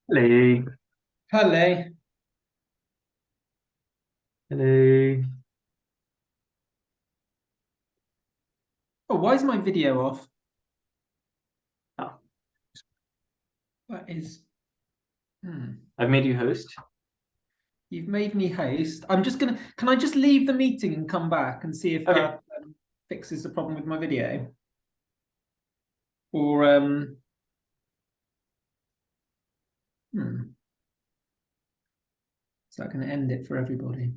Hello. Hello. Hello. Oh, why is my video off? Oh, That is. I've made you host. You've made me host. I'm just gonna. Can I just leave the meeting and come back and see if Okay. that fixes the problem with my video? Or is that going to end it for everybody?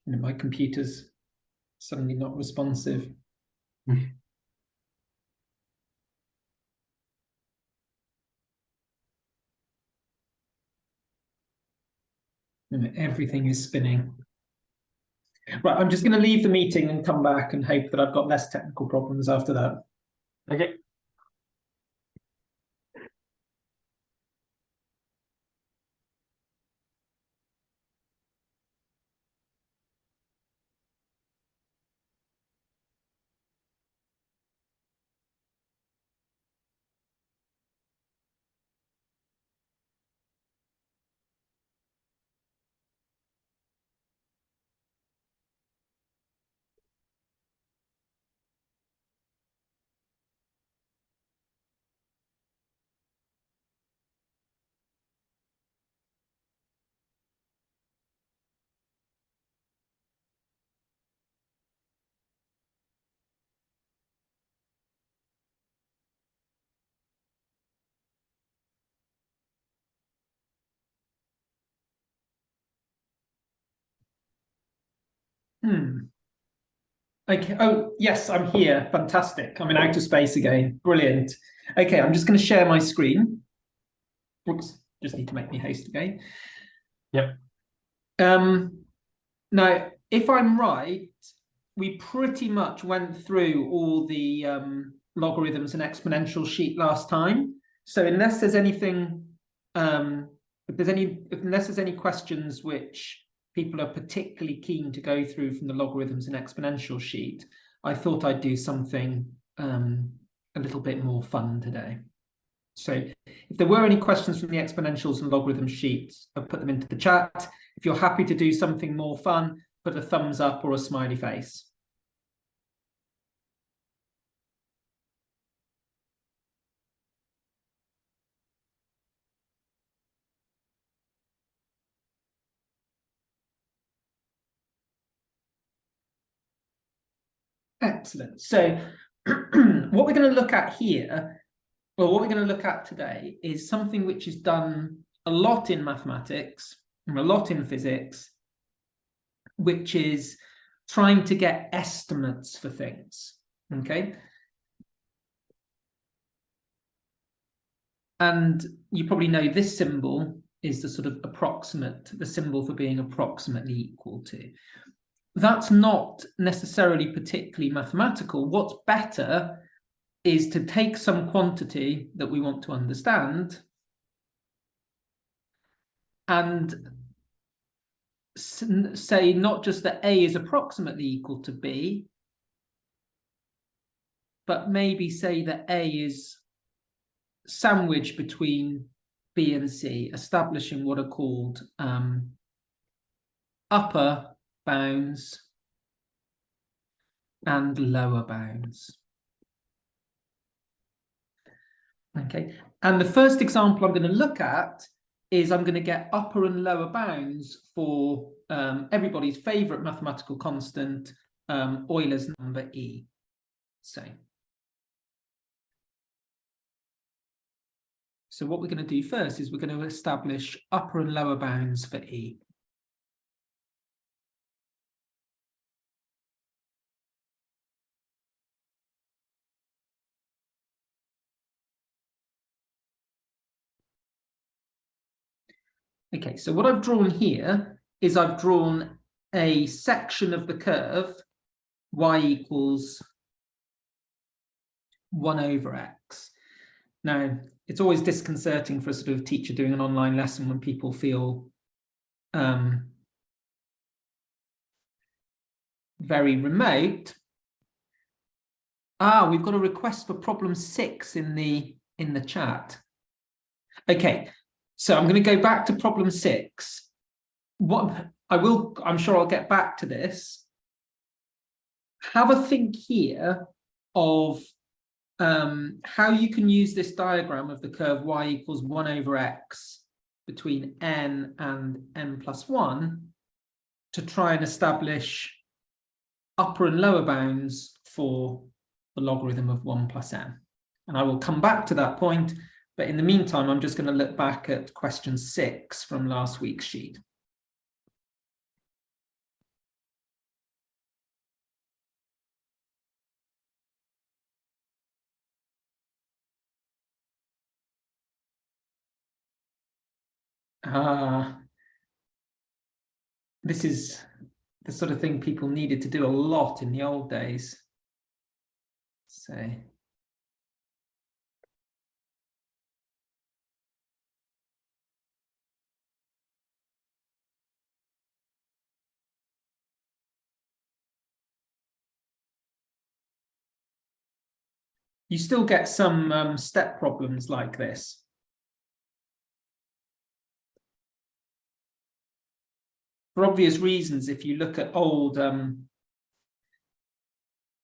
And my computer's suddenly not responsive. And everything is spinning. Right, I'm just going to leave the meeting and come back and hope that I've got less technical problems after that. Okay. Okay. Oh, yes, I'm here. Fantastic. I'm in outer space again. Brilliant. Okay, I'm just going to share my screen. Oops, just need to make me host again. Yep. Now, if I'm right, we pretty much went through all the logarithms and exponential sheet last time. So unless there's anything, unless there's any questions which people are particularly keen to go through from the logarithms and exponential sheet, I thought I'd do something a little bit more fun today. So if there were any questions from the exponentials and logarithm sheets, I've put them into the chat. If you're happy to do something more fun, put a thumbs up or a smiley face. Excellent. So what we're going to look at here, well, what we're going to look at today is something which is done a lot in mathematics and a lot in physics, which is trying to get estimates for things. Okay. And you probably know this symbol is the sort of approximate, the symbol for being approximately equal to. That's not necessarily particularly mathematical. What's better is to take some quantity that we want to understand and say not just that A is approximately equal to B, but maybe say that A is sandwiched between B and C, establishing what are called upper bounds and lower bounds. Okay, and the first example I'm going to look at is I'm going to get upper and lower bounds for everybody's favorite mathematical constant, Euler's number E. So what we're going to do first is we're going to establish upper and lower bounds for E. Okay, so what I've drawn here is I've drawn a section of the curve y equals 1 over x. Now, it's always disconcerting for a sort of teacher doing an online lesson when people feel very remote. We've got a request for problem 6 in the chat. Okay, so I'm going to go back to problem 6. I'm sure I'll get back to this. Have a think here of how you can use this diagram of the curve y equals 1 over x between n and n plus 1 to try and establish upper and lower bounds for the logarithm of 1 plus n. And I will come back to that point, but in the meantime, I'm just going to look back at question 6 from last week's sheet. This is the sort of thing people needed to do a lot in the old days. So you still get some step problems like this. For obvious reasons, if you look at old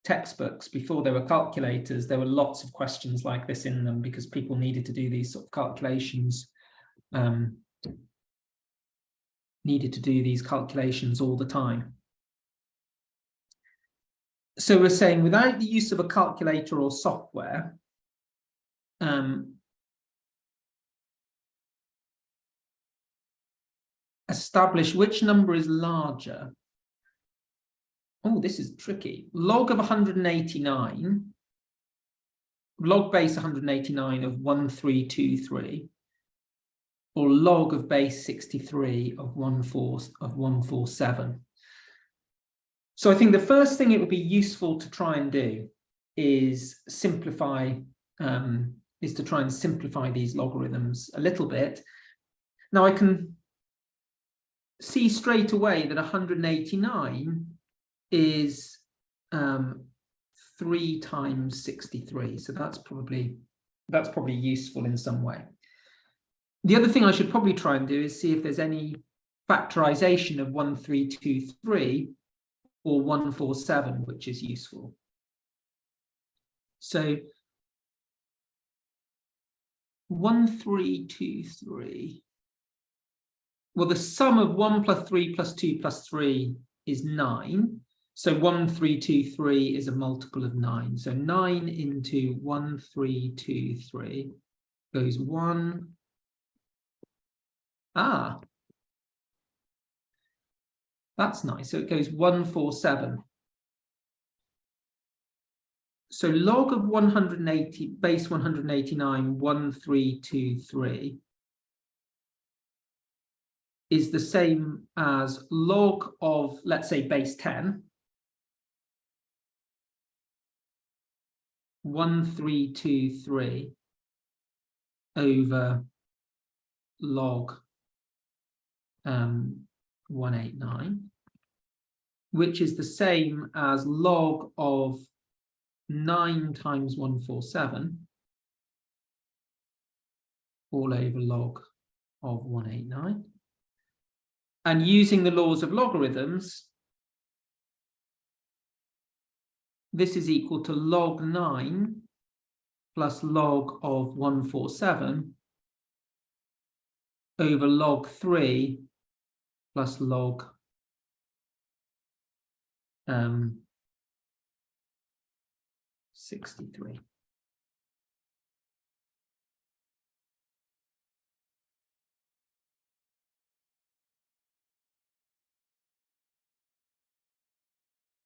textbooks before there were calculators, there were lots of questions like this in them because people needed to do these sort of calculations, all the time. So we're saying without the use of a calculator or software, establish which number is larger. Oh, this is tricky. Log of 189, log base 189 of 1323, or log of base 63 of 147. So I think the first thing it would be useful to try and do is simplify, is to try and simplify these logarithms a little bit. Now I can see straight away that 189 is 3 times 63. So that's probably useful in some way. The other thing I should probably try and do is see if there's any factorization of 1323 or 147, which is useful. So 1323. Well, the sum of 1 plus 3 plus 2 plus 3 is 9. So 1323 is a multiple of 9. So 9 into 1323 goes 1. That's nice. So it goes 147. So log of 180, base 189, 1323 is the same as log of, let's say, base 10, 1323 over log 189, which is the same as log of 9 times 147 all over log of 189. And using the laws of logarithms, this is equal to log 9 plus log of 147 over log 3 plus log 63.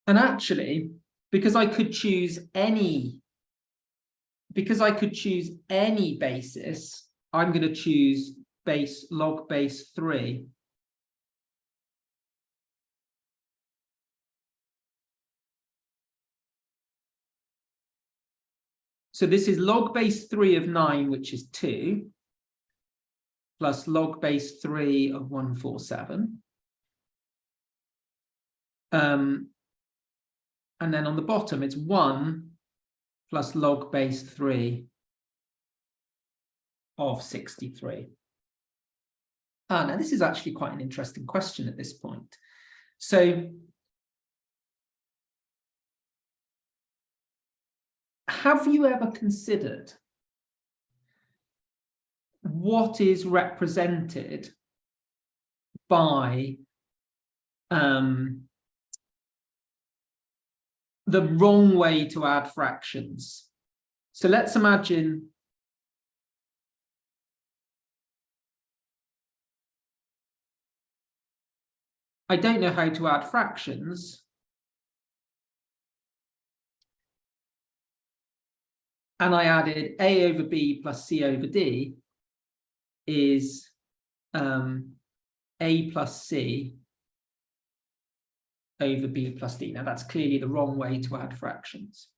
And actually, because I could choose any basis, I'm going to choose log base 3. So this is log base 3 of 9, which is 2, plus log base 3 of 147. And then on the bottom, it's 1 plus log base 3 of 63. Now this is actually quite an interesting question at this point. So have you ever considered what is represented by the wrong way to add fractions? So let's imagine I don't know how to add fractions, and I added a over b plus c over d is a plus c over b plus d. Now that's clearly the wrong way to add fractions.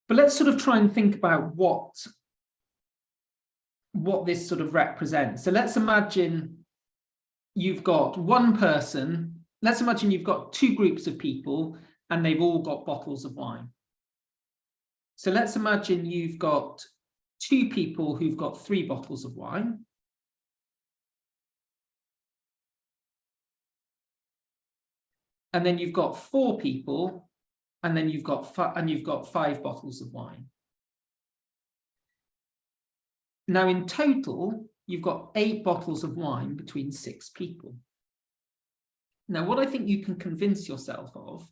But let's sort of try and think about what this sort of represents. So let's imagine you've got one person, let's imagine you've got two groups of people and they've all got bottles of wine. So let's imagine you've got two people who've got 3 bottles of wine. And then you've got 4 people, and then you've got 5 bottles of wine. Now in total, you've got 8 bottles of wine between 6 people. Now, what I think you can convince yourself of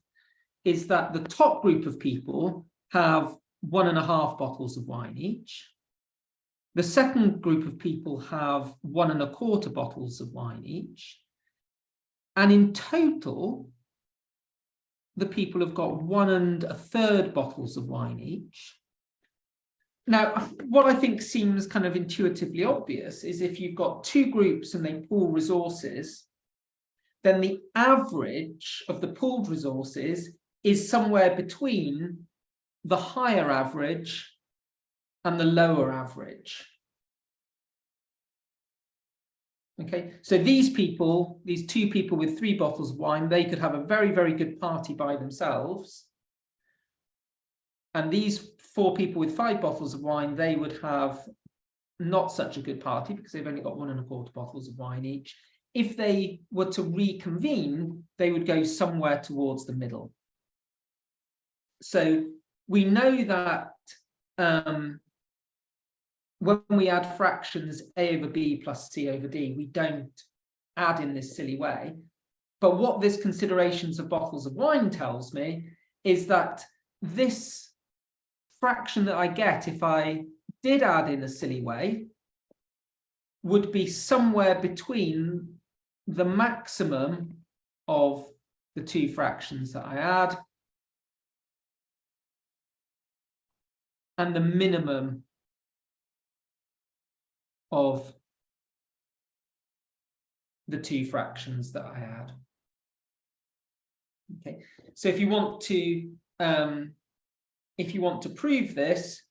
is that the top group of people have 1.5 bottles of wine each. The second group of people have 1.25 bottles of wine each. And in total, the people have got 1 1/3 bottles of wine each. Now, what I think seems kind of intuitively obvious is if you've got 2 groups and they pool resources, then the average of the pooled resources is somewhere between the higher average and the lower average. Okay, so these 2 people with 3 bottles of wine, they could have a very, very good party by themselves. And these 4 people with 5 bottles of wine, they would have not such a good party because they've only got 1.25 bottles of wine each. If they were to reconvene, they would go somewhere towards the middle. So we know that when we add fractions a over b plus c over d, we don't add in this silly way. But what this considerations of bottles of wine tells me is that this fraction that I get if I did add in a silly way would be somewhere between the maximum of the 2 fractions that I add and the minimum of the 2 fractions that I add. Okay, so if you want to prove this,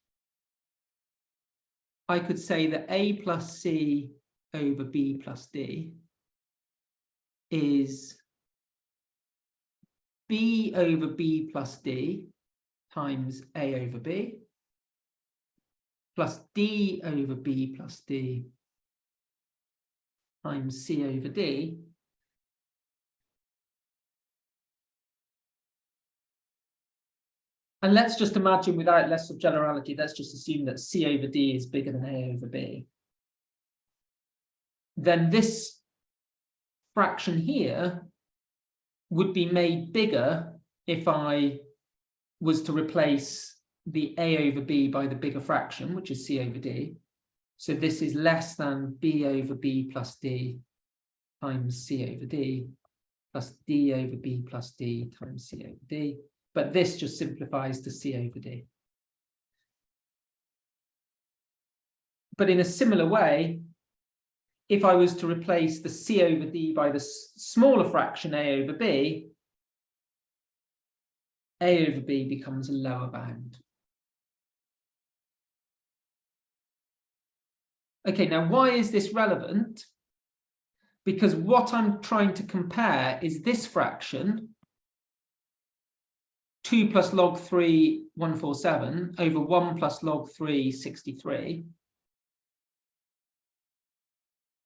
I could say that a plus c over b plus d is b over b plus d times a over b plus d over b plus d times c over d. And let's just imagine, without less of generality, let's just assume that c over d is bigger than a over b. Then this fraction here would be made bigger if I was to replace the a over b by the bigger fraction, which is c over d. So this is less than b over b plus d times c over d plus d over b plus d times c over d. But this just simplifies to c over d. But in a similar way, if I was to replace the c over d by the smaller fraction a over b becomes a lower bound. Okay, now why is this relevant? Because what I'm trying to compare is this fraction 2 plus log 3, 147, over 1 plus log 3, 63.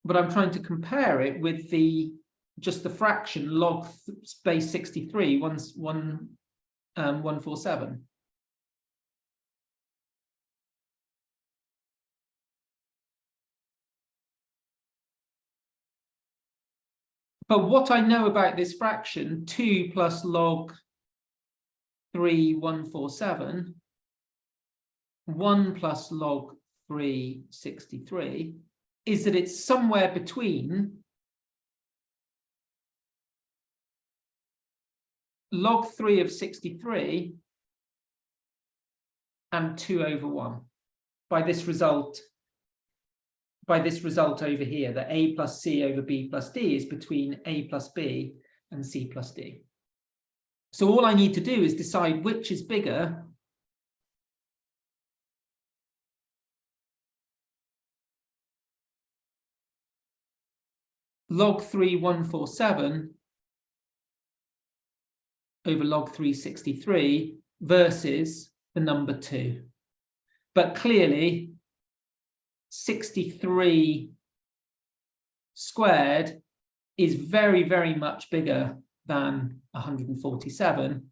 But I'm trying to compare it with just the fraction log base 63, 147. But what I know about this fraction, 2 plus log 3, 147, 1 plus log 3, 63, is that it's somewhere between log 3 of 63 and 2 over 1 by this result over here, that a plus c over b plus d is between a plus b and c plus d. So all I need to do is decide which is bigger. Log 3, 147 over log 3, 63 versus the number 2. But clearly, 63 squared is very, very much bigger than 147.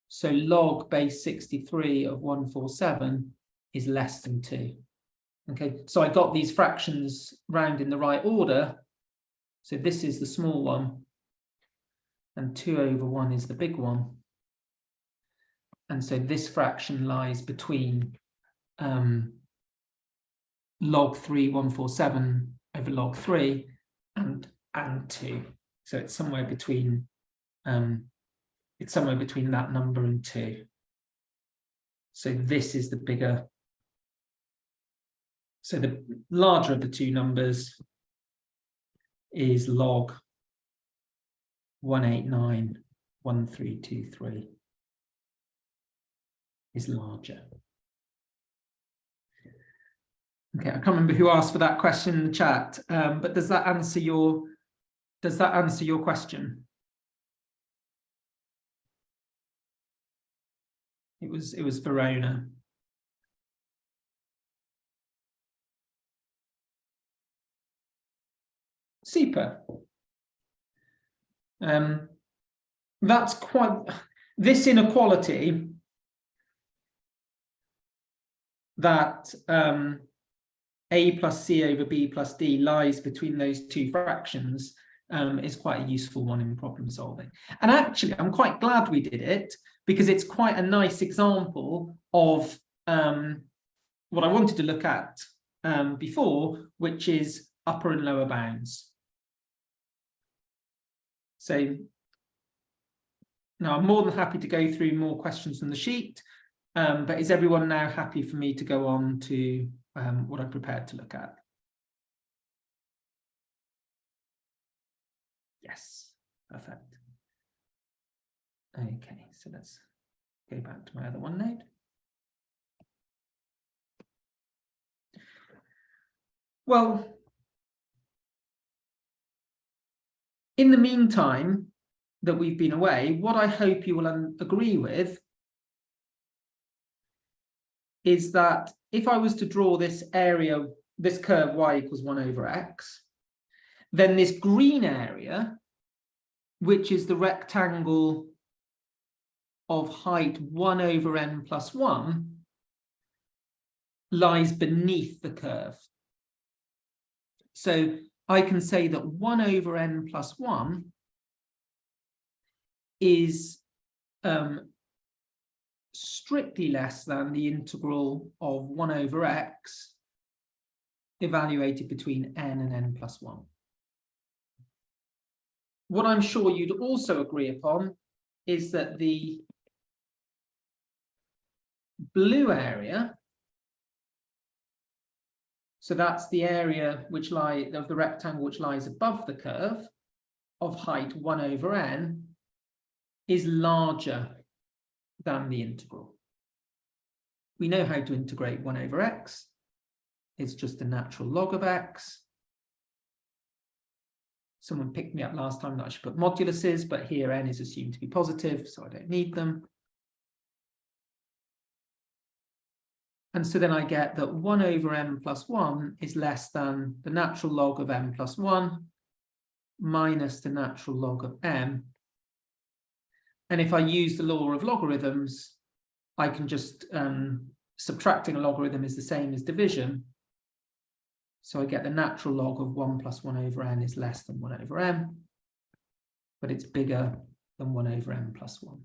So log base 63 of 147 is less than 2. Okay, so I got these fractions round in the right order. So this is the small one, and 2 over 1 is the big one. And so this fraction lies between log 3, 147 over log 3 and 2. So it's somewhere between that number and 2. So this is the bigger. So the larger of the two numbers is log 1891323 is larger. Okay, I can't remember who asked for that question in the chat, but does that answer your question? It was Verona. Super. That's quite this inequality that a plus c over b plus d lies between those two fractions is quite a useful one in problem solving. And actually, I'm quite glad we did it because it's quite a nice example of what I wanted to look at before, which is upper and lower bounds. So now I'm more than happy to go through more questions from the sheet, but is everyone now happy for me to go on to what I prepared to look at? Yes, perfect. Okay, so let's go back to my other OneNote. Well, in the meantime that we've been away, what I hope you will agree with is that if I was to draw this area, this curve y equals 1 over x, then this green area, which is the rectangle of height 1 over n plus 1, lies beneath the curve. So I can say that 1 over n plus 1 is strictly less than the integral of 1 over x evaluated between n and n plus 1. What I'm sure you'd also agree upon is that the blue area, so that's the area which of the rectangle which lies above the curve of height 1 over n, is larger than the integral. We know how to integrate 1 over x. It's just the natural log of x. Someone picked me up last time that I should put moduluses, but here n is assumed to be positive, so I don't need them. And so then I get that 1 over m plus 1 is less than the natural log of m plus 1 minus the natural log of m. And if I use the law of logarithms, I can just, subtracting a logarithm is the same as division. So I get the natural log of 1 plus 1 over n is less than 1 over m, but it's bigger than 1 over m plus 1.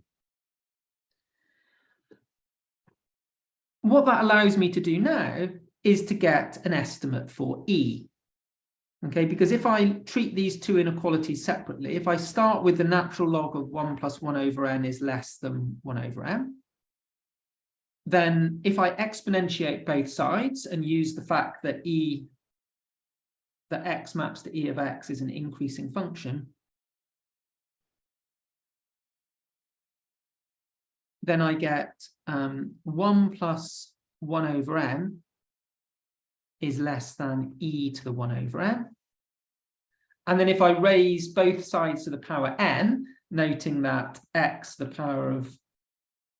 What that allows me to do now is to get an estimate for E. Okay, because if I treat these two inequalities separately, if I start with the natural log of 1 plus 1 over n is less than 1 over m, then if I exponentiate both sides and use the fact that that x maps to E of x is an increasing function, then I get 1 plus 1 over m is less than e to the 1 over m. And then if I raise both sides to the power n, noting that x, the power of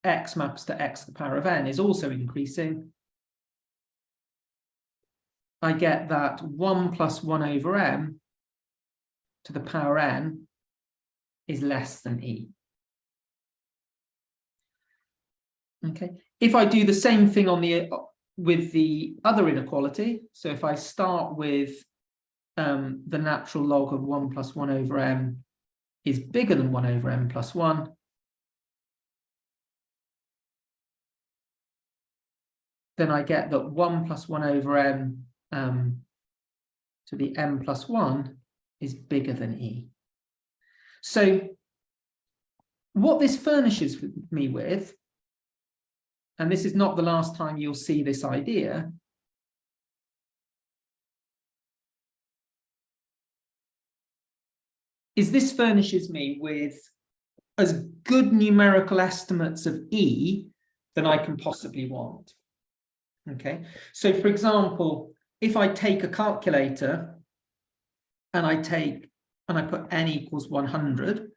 x maps to x to the power of n is also increasing, I get that 1 plus 1 over m to the power n is less than e. Okay. If I do the same thing with the other inequality, so if I start with the natural log of 1 plus 1 over m is bigger than 1 over m plus 1, then I get that 1 plus 1 over m to the m plus 1 is bigger than e. So what this furnishes me with, and this is not the last time you'll see this idea, is this furnishes me with as good numerical estimates of E than I can possibly want. Okay, so for example, if I take a calculator and I put n equals 100,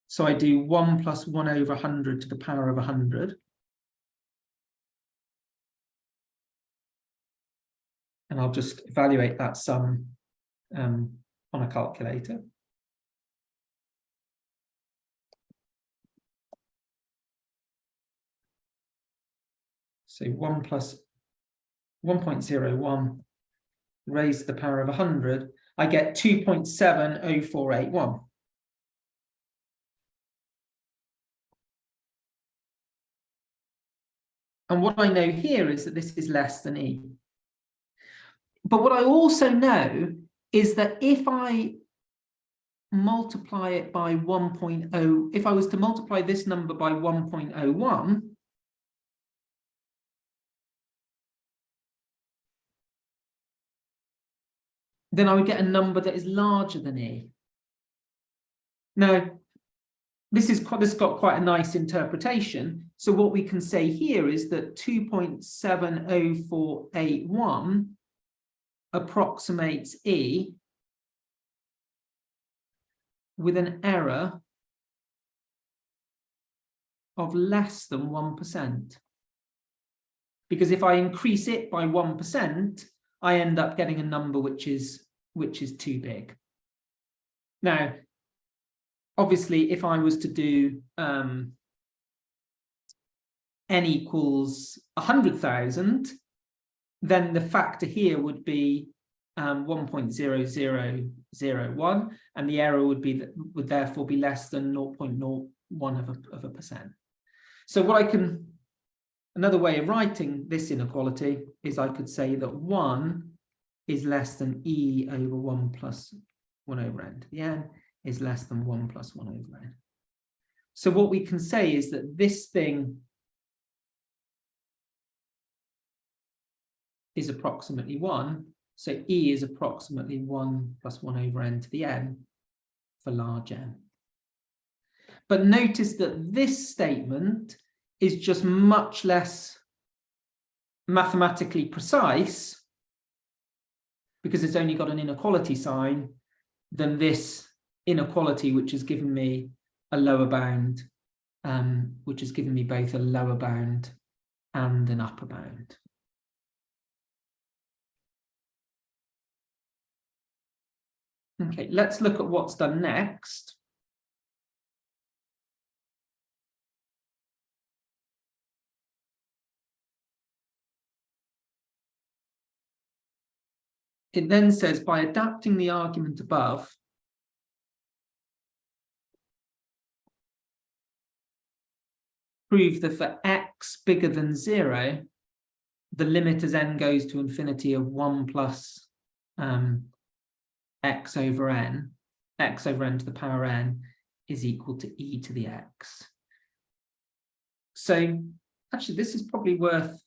so I do 1 plus 1 over 100 to the power of 100. And I'll just evaluate that sum on a calculator. So 1 plus 1.01 raised to the power of 100, I get 2.70481. And what I know here is that this is less than E. But what I also know is that if I multiply it by 1.0, if I was to multiply this number by 1.01, then I would get a number that is larger than E. Now, this got quite a nice interpretation. So what we can say here is that 2.70481 approximates E with an error of less than 1%. Because if I increase it by 1%, I end up getting a number which is too big. Now, obviously, if I was to do n equals 100,000, then the factor here would be 1.0001, and the error would therefore be less than 0.01 of a percent. So another way of writing this inequality is I could say that 1 is less than E over 1 plus 1 over n to the n is less than 1 plus 1 over n. So what we can say is that this thing is approximately 1. So E is approximately 1 plus 1 over n to the n for large n. But notice that this statement is just much less mathematically precise because it's only got an inequality sign than this inequality, which has given me a lower bound, which has given me both a lower bound and an upper bound. Okay, let's look at what's done next. It then says, by adapting the argument above, prove that for x bigger than 0, the limit as n goes to infinity of 1 plus x over n to the power n is equal to e to the x. So actually, this is probably worth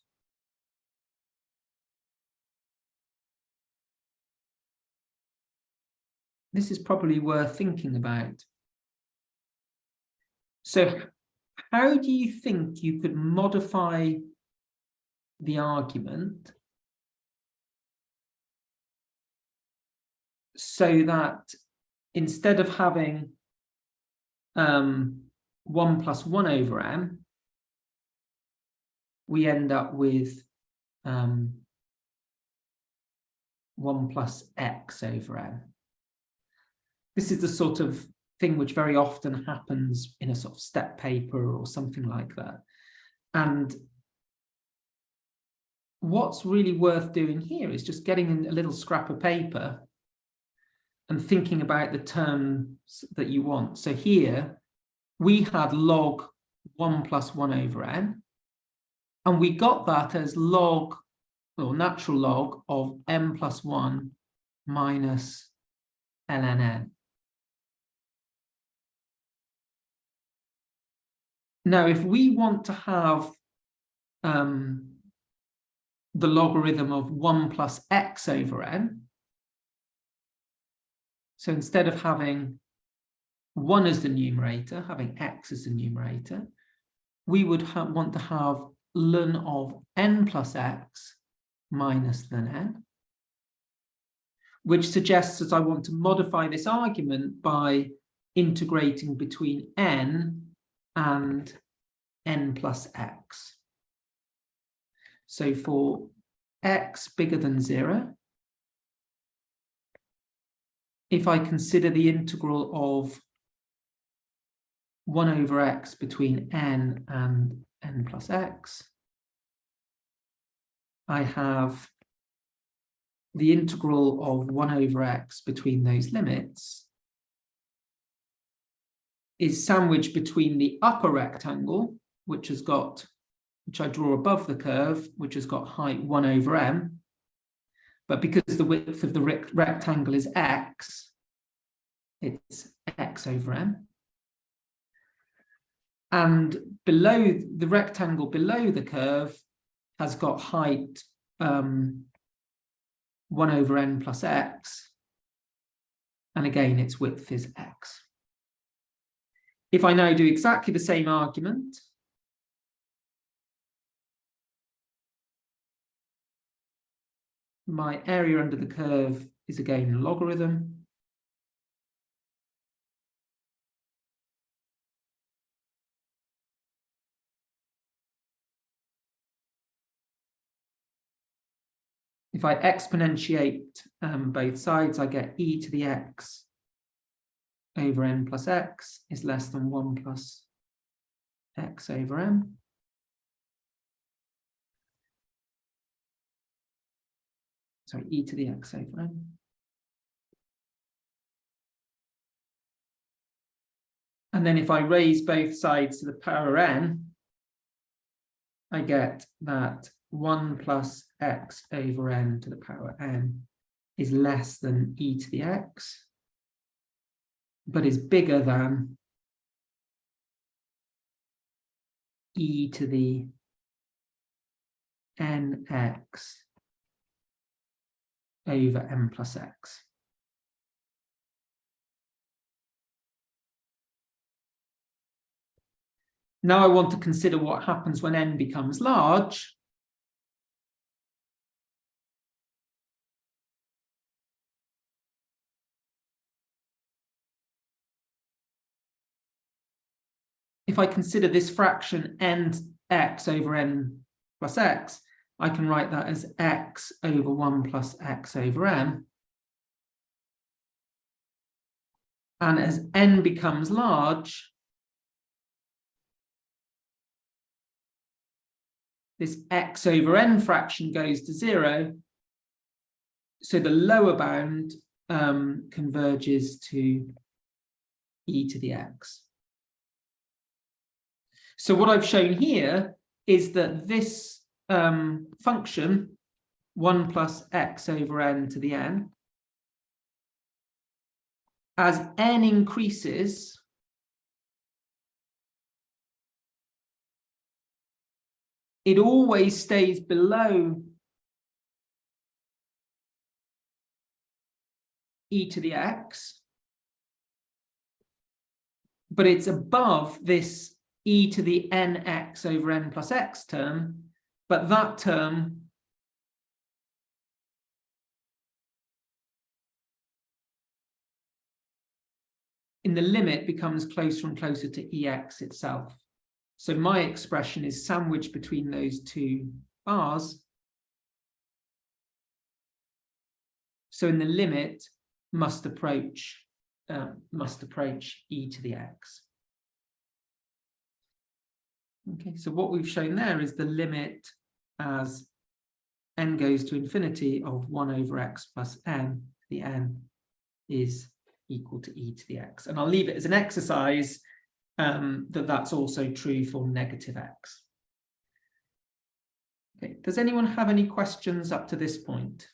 thinking about. So how do you think you could modify the argument so that instead of having 1 plus 1 over n, we end up with 1 plus x over n? This is the sort of thing which very often happens in a sort of step paper or something like that. And what's really worth doing here is just getting a little scrap of paper and thinking about the terms that you want. So here we had log 1 plus 1 over n, and we got that as log, or natural log, of n plus 1 minus ln n. Now, if we want to have the logarithm of 1 plus x over n, so instead of having 1 as the numerator, having x as the numerator, we would want to have ln of n plus x minus ln n, which suggests that I want to modify this argument by integrating between n and n plus x. So for x bigger than 0, if I consider the integral of 1 over x between n and n plus x, I have the integral of 1 over x between those limits is sandwiched between the upper rectangle, which I draw above the curve, which has got height 1 over m, but because the width of the rectangle is x, it's x over m. And below the rectangle below the curve has got height 1 over n plus x, and again its width is x. If I now do exactly the same argument, my area under the curve is again a logarithm. If I exponentiate both sides, I get e to the x over n plus x is less than 1 plus x over m. Sorry, e to the x over m. And then if I raise both sides to the power n, I get that 1 plus x over n to the power n is less than e to the x, but is bigger than e to the nx over n plus x. Now I want to consider what happens when n becomes large. If I consider this fraction nx over n plus x, I can write that as x over 1 plus x over m. And as n becomes large, this x over n fraction goes to 0. So the lower bound converges to e to the x. So what I've shown here is that this function, 1 plus x over n to the n, as n increases, it always stays below e to the x, but it's above this e to the nx over n plus x term, but that term in the limit becomes closer and closer to ex itself. So my expression is sandwiched between those two bars. So in the limit must approach e to the x. Okay, so what we've shown there is the limit as n goes to infinity of 1 over x plus n, the n is equal to e to the x. And I'll leave it as an exercise that's also true for negative x. Okay, does anyone have any questions up to this point?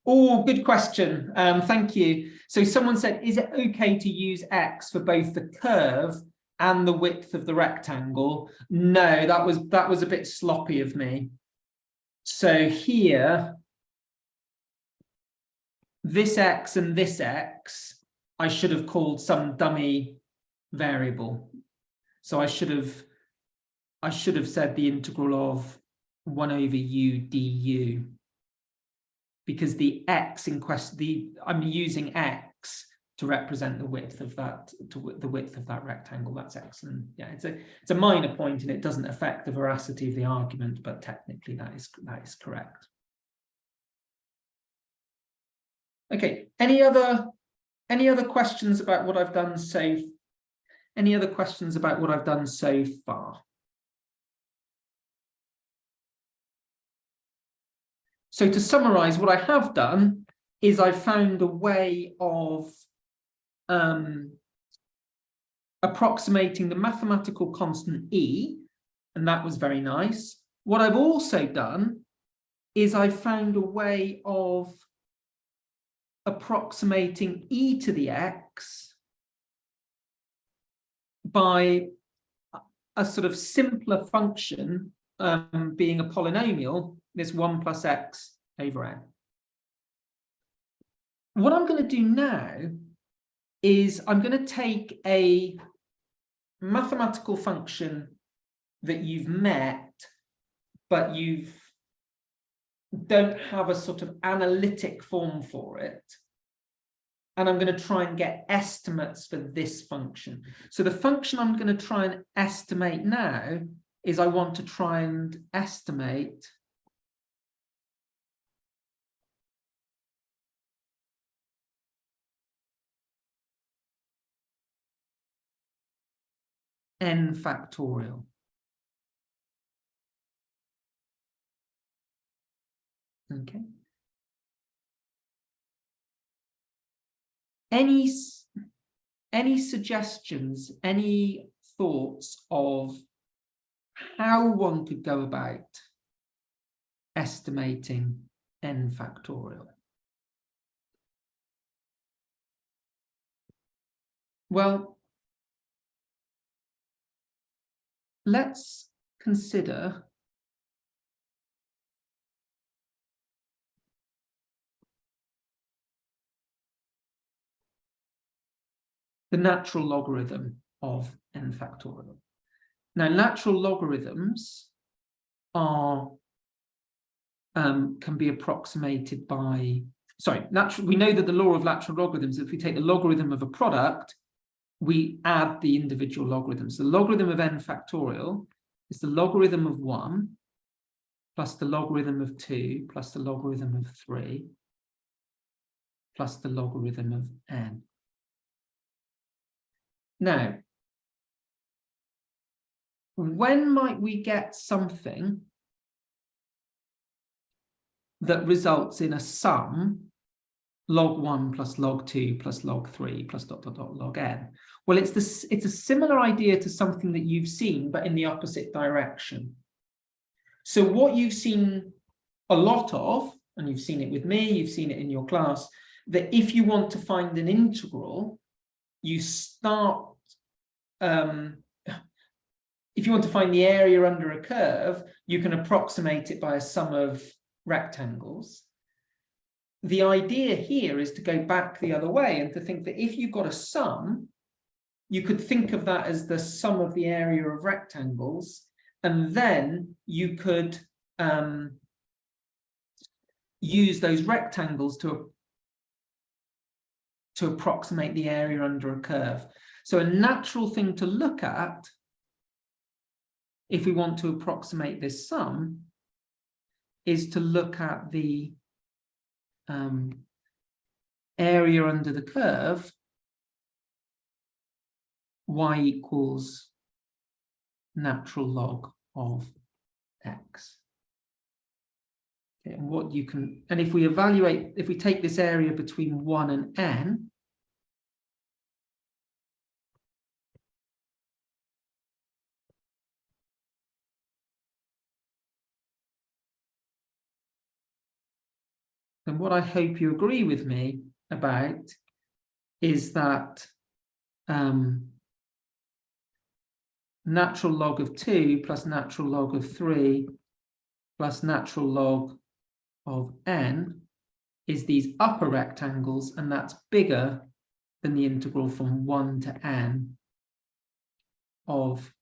Oh, good question. Thank you. So someone said, is it okay to use x for both the curve and the width of the rectangle? No, that was a bit sloppy of me. So here, this x and this x, I should have called some dummy variable. So I should have said the integral of 1 over u du, because the x in question, I'm using x to represent the width of that, the width of that rectangle. That's x, and yeah, it's a minor point, and it doesn't affect the veracity of the argument, but technically that is correct. Okay, any other questions about what I've done so? Any other questions about what I've done so far? So to summarize, what I have done is I've found a way of approximating the mathematical constant e, and that was very nice. What I've also done is I've found a way of approximating e to the x by a sort of simpler function being a polynomial, this 1 plus x over n. What I'm going to do now is I'm going to take a mathematical function that you've met, but you don't have a sort of analytic form for it. And I'm going to try and get estimates for this function. So the function I'm going to try and estimate now is I want to try and estimate n factorial. Okay. Any suggestions, any thoughts of how one could go about estimating n factorial? Well, let's consider the natural logarithm of n factorial. Now, natural logarithms are can be approximated by, we know that the law of natural logarithms, if we take the logarithm of a product, we add the individual logarithms. The logarithm of n factorial is the logarithm of 1 plus the logarithm of 2 plus the logarithm of 3 plus the logarithm of n. Now, when might we get something that results in a sum log 1 plus log 2 plus log 3 plus ... log n? Well, it's a similar idea to something that you've seen, but in the opposite direction. So what you've seen a lot of, and you've seen it with me, you've seen it in your class, that if you want to find an integral, you start, if you want to find the area under a curve, you can approximate it by a sum of rectangles. The idea here is to go back the other way and to think that if you've got a sum, you could think of that as the sum of the area of rectangles, and then you could use those rectangles to approximate the area under a curve. So a natural thing to look at, if we want to approximate this sum, is to look at the area under the curve, y equals natural log of x. Okay, and what you can, and if we evaluate, if we take this area between 1 and n, then what I hope you agree with me about is that natural log of 2 plus natural log of 3 plus natural log of n is these upper rectangles, and that's bigger than the integral from 1 to n of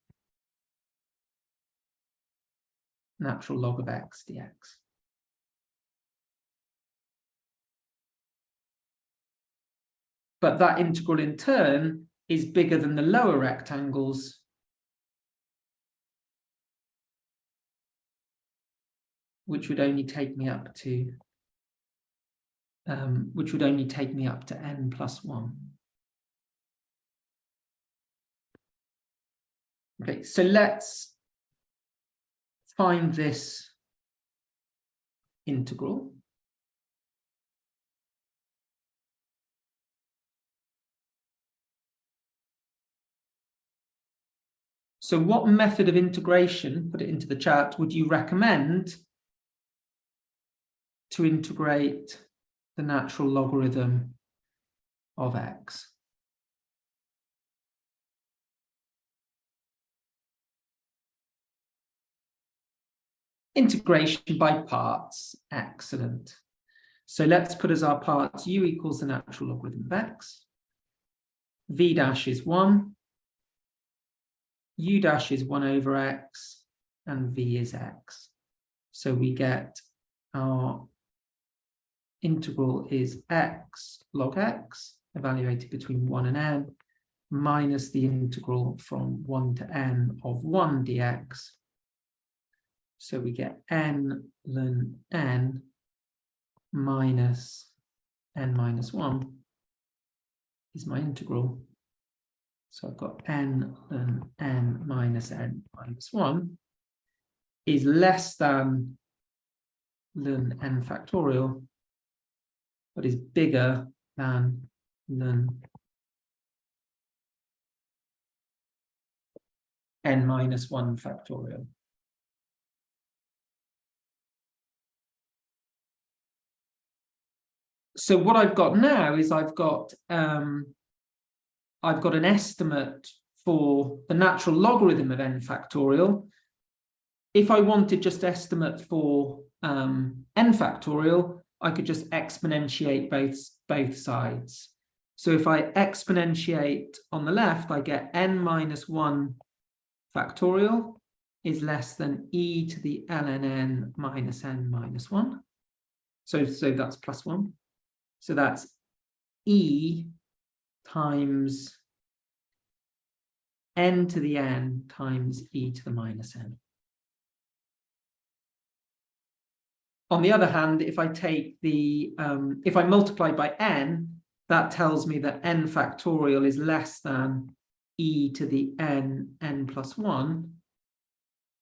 natural log of x dx. But that integral in turn is bigger than the lower rectangles, which would only take me up to n plus 1. Okay, so let's find this integral. So what method of integration, put it into the chat, would you recommend to integrate the natural logarithm of x? Integration by parts, excellent. So let's put as our parts u equals the natural logarithm of x, v dash is 1, u dash is 1 over x, and v is x. So we get our integral is x log x, evaluated between 1 and n, minus the integral from 1 to n of 1 dx. So we get n ln n minus n minus 1 is my integral. So I've got n ln n minus 1 is less than ln n factorial, but is bigger than ln n minus 1 factorial. So what I've got now is I've got an estimate for the natural logarithm of n factorial. If I wanted just estimate for n factorial, I could just exponentiate both sides. So if I exponentiate on the left, I get n minus 1 factorial is less than e to the ln n minus n minus 1. So that's plus 1. So that's e times n to the n times e to the minus n. On the other hand, if I take the, if I multiply by n, that tells me that n factorial is less than e to the n plus 1,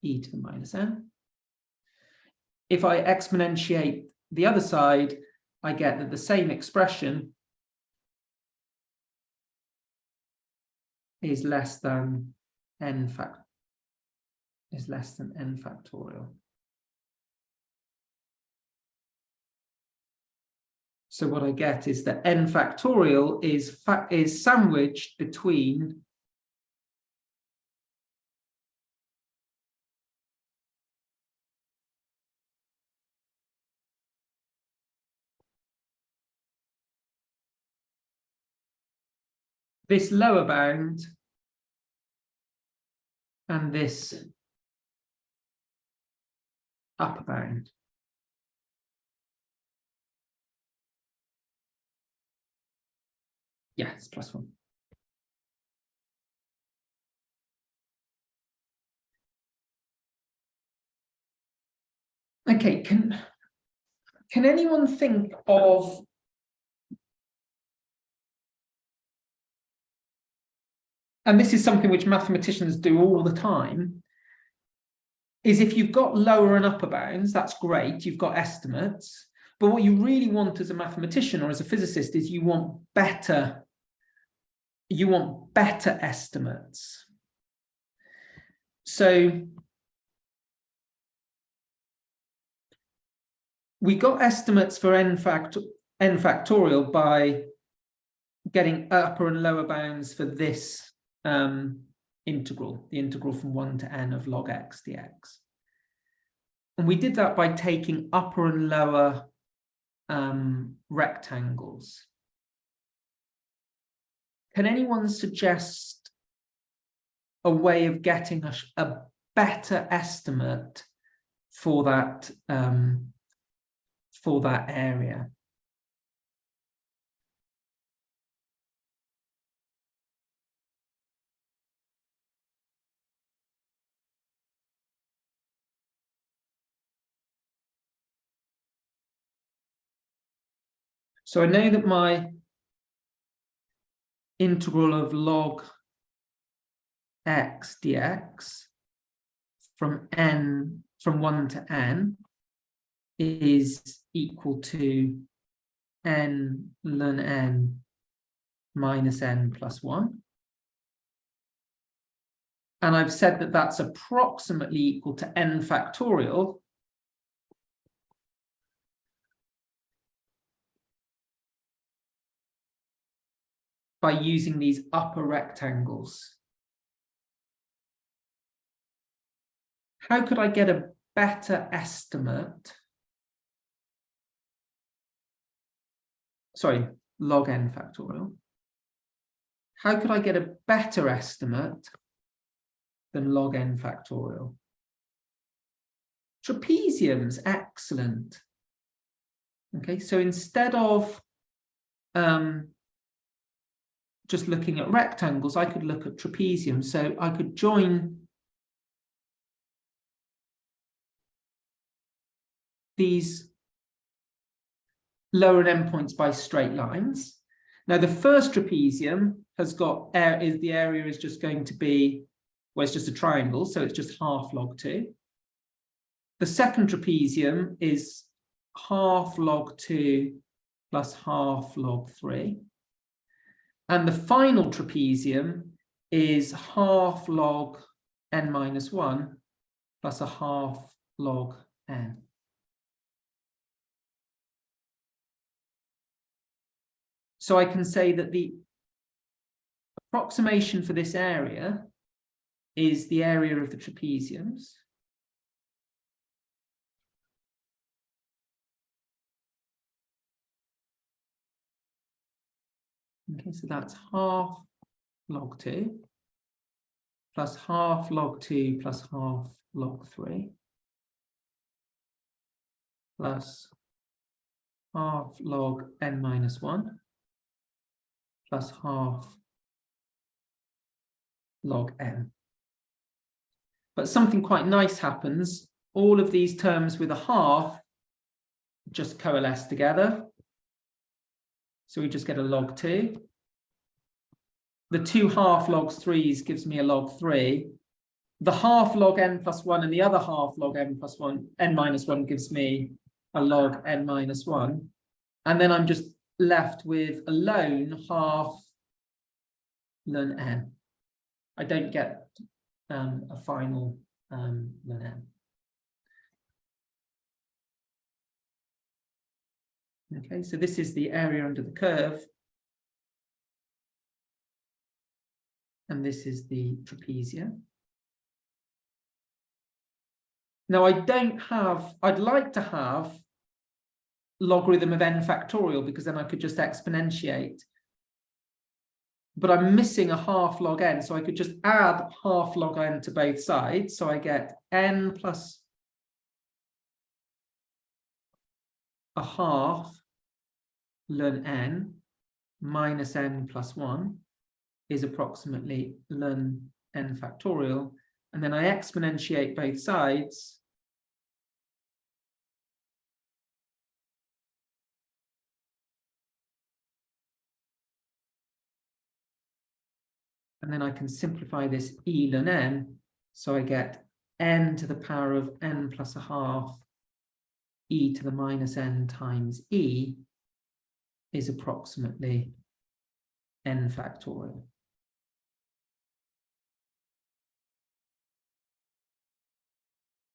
e to the minus n. If I exponentiate the other side, I get that the same expression is less than n factorial. So what I get is that n factorial is sandwiched between this lower bound and this upper bound. Yeah, it's plus 1. Okay, can anyone think of and this is something which mathematicians do all the time, is if you've got lower and upper bounds, that's great, you've got estimates, but what you really want as a mathematician or as a physicist is you want better estimates. So we got estimates for n factorial by getting upper and lower bounds for this integral, the integral from 1 to n of log x dx. And we did that by taking upper and lower rectangles. Can anyone suggest a way of getting a better estimate for that area? So I know that my integral of log x dx from 1 to n is equal to n ln n minus n plus 1. And I've said that that's approximately equal to n factorial by using these upper rectangles. How could I get a better estimate? Sorry, log n factorial. How could I get a better estimate than log n factorial? Trapeziums, excellent. Okay, so instead of just looking at rectangles, I could look at trapeziums. So I could join these lower endpoints by straight lines. Now the first trapezium has got the area is just going to be, well, it's just a triangle, so it's just half log 2. The second trapezium is half log 2 plus half log 3. And the final trapezium is half log n minus 1 plus a half log n. So I can say that the approximation for this area is the area of the trapeziums. Okay, so that's half log 2 plus half log 2 plus half log 3 plus half log n minus 1 plus half log n. But something quite nice happens. All of these terms with a half just coalesce together. So we just get a log 2. The 2 half logs 3s gives me a log 3. The half log n plus 1 and the other half log n plus 1, n minus 1 gives me a log n minus 1. And then I'm just left with a lone half ln n. I don't get a final ln n. Okay, so this is the area under the curve. And this is the trapezium. Now I'd like to have logarithm of n factorial, because then I could just exponentiate. But I'm missing a half log n, so I could just add half log n to both sides. So I get n plus a half ln n minus n plus 1 is approximately ln n factorial. And then I exponentiate both sides. And then I can simplify this e ln n. So I get n to the power of n plus a half e to the minus n times e is approximately n factorial.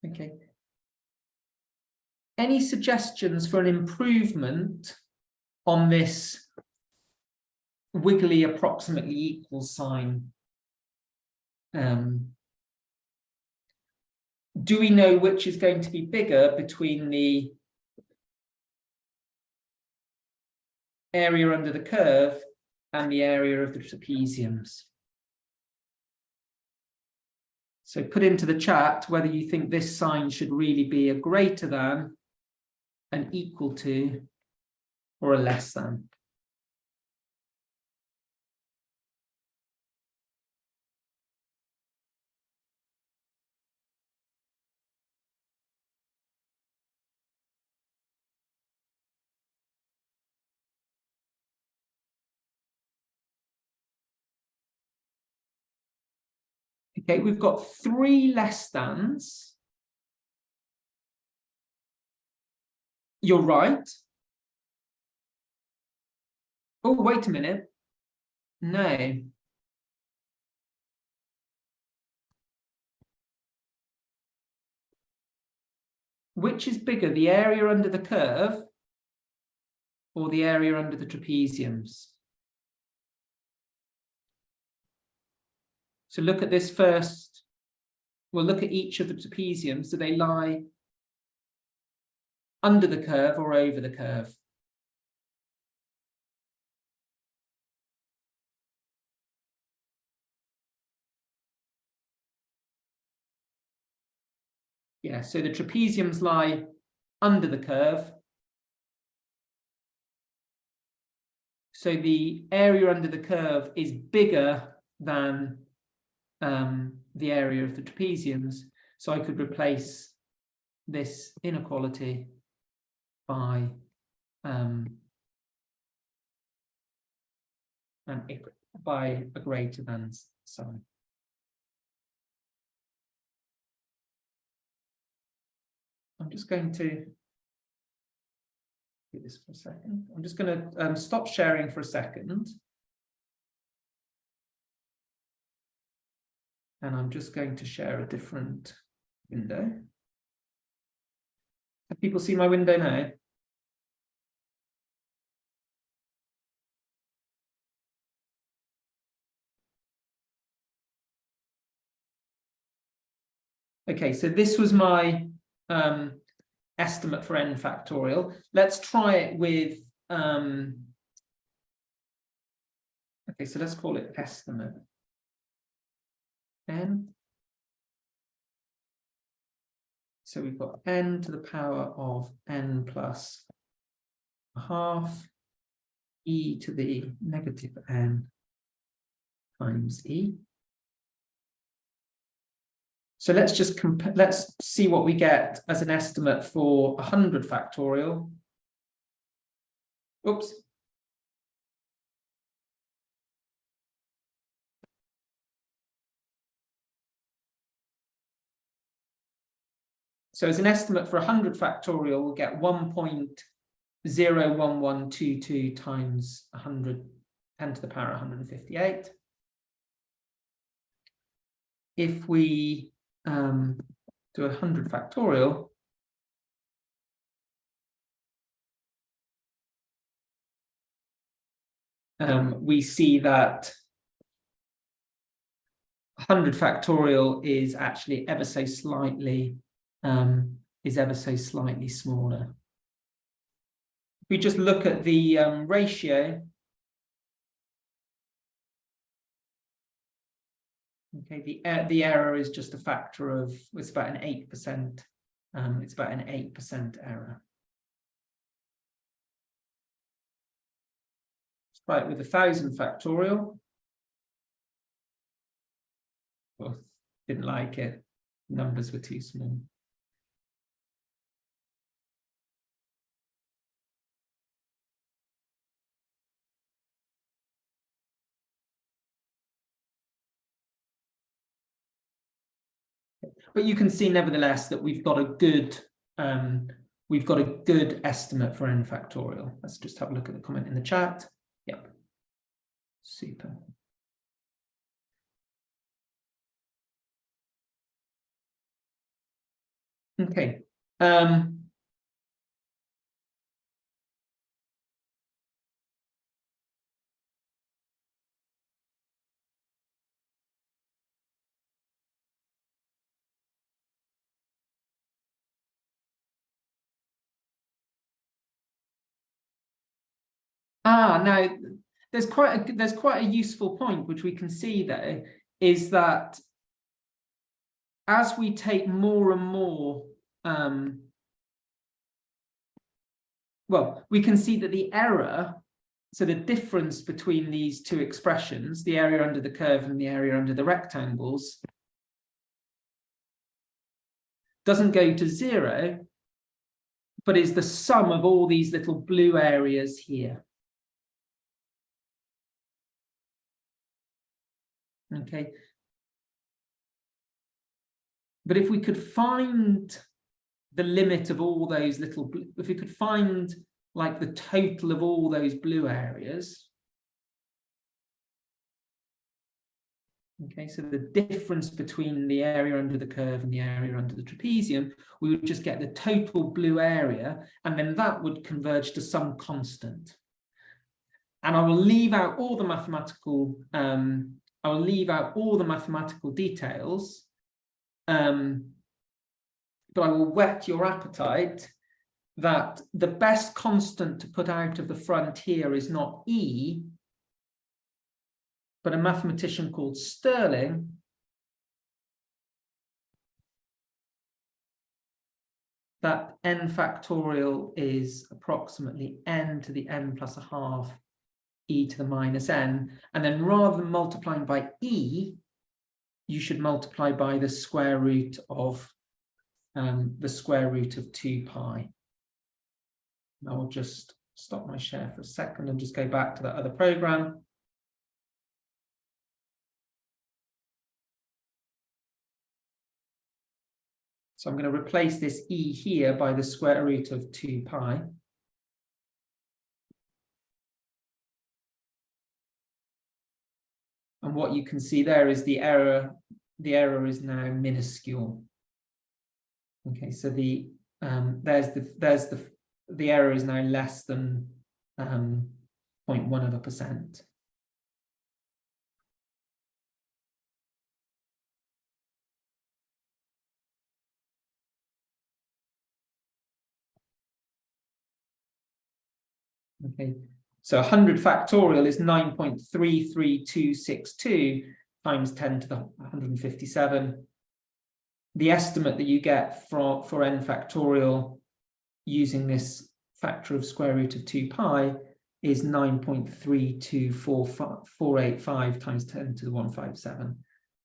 Okay. Any suggestions for an improvement on this wiggly approximately equal sign? Do we know which is going to be bigger between the area under the curve and the area of the trapeziums? So put into the chat whether you think this sign should really be a greater than, an equal to, or a less than. Okay, we've got 3 less thans. You're right. Oh, wait a minute. No. Which is bigger, the area under the curve or the area under the trapeziums? So look at this first. We'll look at each of the trapeziums. Do they lie under the curve or over the curve? Yeah, so the trapeziums lie under the curve. So the area under the curve is bigger than the area of the trapeziums. So I could replace this inequality by a greater than sign. I'm just going to do this for a second. I'm just going to stop sharing for a second. And I'm just going to share a different window. Have people seen my window now? Okay, so this was my estimate for n factorial. Let's try it with, okay, so let's call it estimate n. So we've got n to the power of n plus a half e to the negative n times e. So let's just let's see what we get as an estimate for 100 factorial. Oops. So as an estimate for 100 factorial, we'll get 1.01122 times 100, 10 to the power 158. If we do 100 factorial, we see that 100 factorial is actually ever so slightly smaller. If we just look at the ratio, okay, the error is just a factor of, it's about an 8%. It's about an 8% error. Let's try it with 1000 factorial. Oh, didn't like it. Numbers were too small. But you can see, nevertheless, that we've got a good estimate for n factorial. Let's just have a look at the comment in the chat. Yep. Super. Okay. Now there's quite a useful point which we can see there, is that as we take more and more, well, we can see that the error, so the difference between these two expressions, the area under the curve and the area under the rectangles, doesn't go to 0, but is the sum of all these little blue areas here. Okay. But if we could find the limit of all those little, if we could find like the total of all those blue areas, okay, so the difference between the area under the curve and the area under the trapezium, we would just get the total blue area, and then that would converge to some constant. And I will leave out all the mathematical, details, but I will whet your appetite that the best constant to put out of the front here is not E, but a mathematician called Stirling that n factorial is approximately n to the n plus a half e to the minus n, and then rather than multiplying by e, you should multiply by the square root of 2 pi. I will just stop my share for a second and just go back to that other program. So I'm going to replace this e here by the square root of 2 pi. And what you can see there is the error is now minuscule. Okay, so the error is now less than 0.1%. Okay, so 100 factorial is 9.33262 times 10 to the 157. The estimate that you get for n factorial using this factor of square root of 2 pi is 9.32485 times 10 to the 157.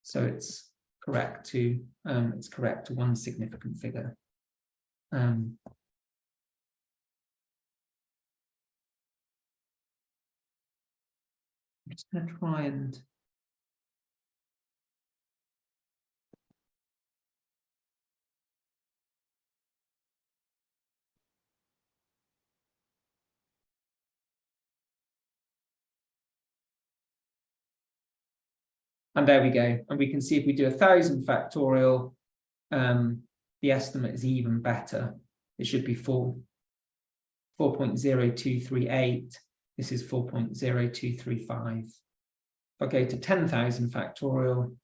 So it's correct to one significant figure. I'm just going to try and and there we go. And we can see if we do 1,000 factorial, the estimate is even better. It should be 4.0238. This is 4.0235. If I go to 10,000 factorial,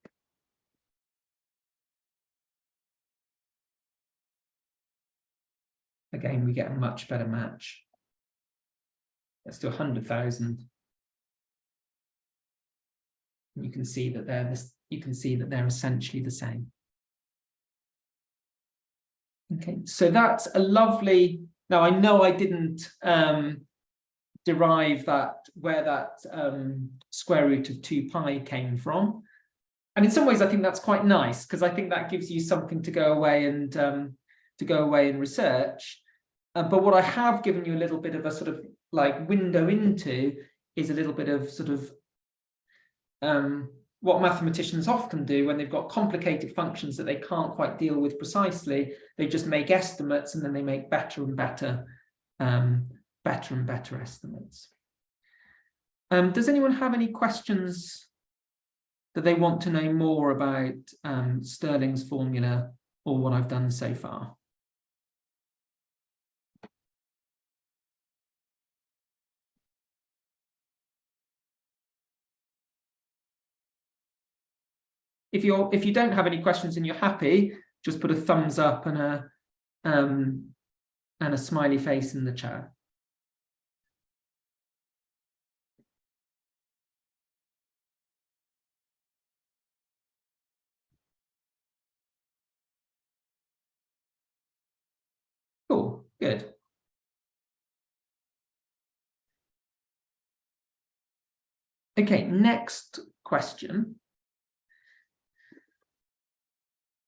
again, we get a much better match. Let's do 100,000. You can see that they're this. You can see that they're essentially the same. Okay, so that's a lovely. Now I know I didn't derive that where that square root of 2 pi came from, and in some ways I think that's quite nice because I think that gives you something to go away and research. But what I have given you a little bit of a sort of like window into is a little bit of sort of what mathematicians often do when they've got complicated functions that they can't quite deal with precisely. They just make estimates and then they make better and better estimates. Does anyone have any questions that they want to know more about Stirling's formula or what I've done so far? If you don't have any questions and you're happy, just put a thumbs up and a smiley face in the chat. Cool, good. Okay, next question.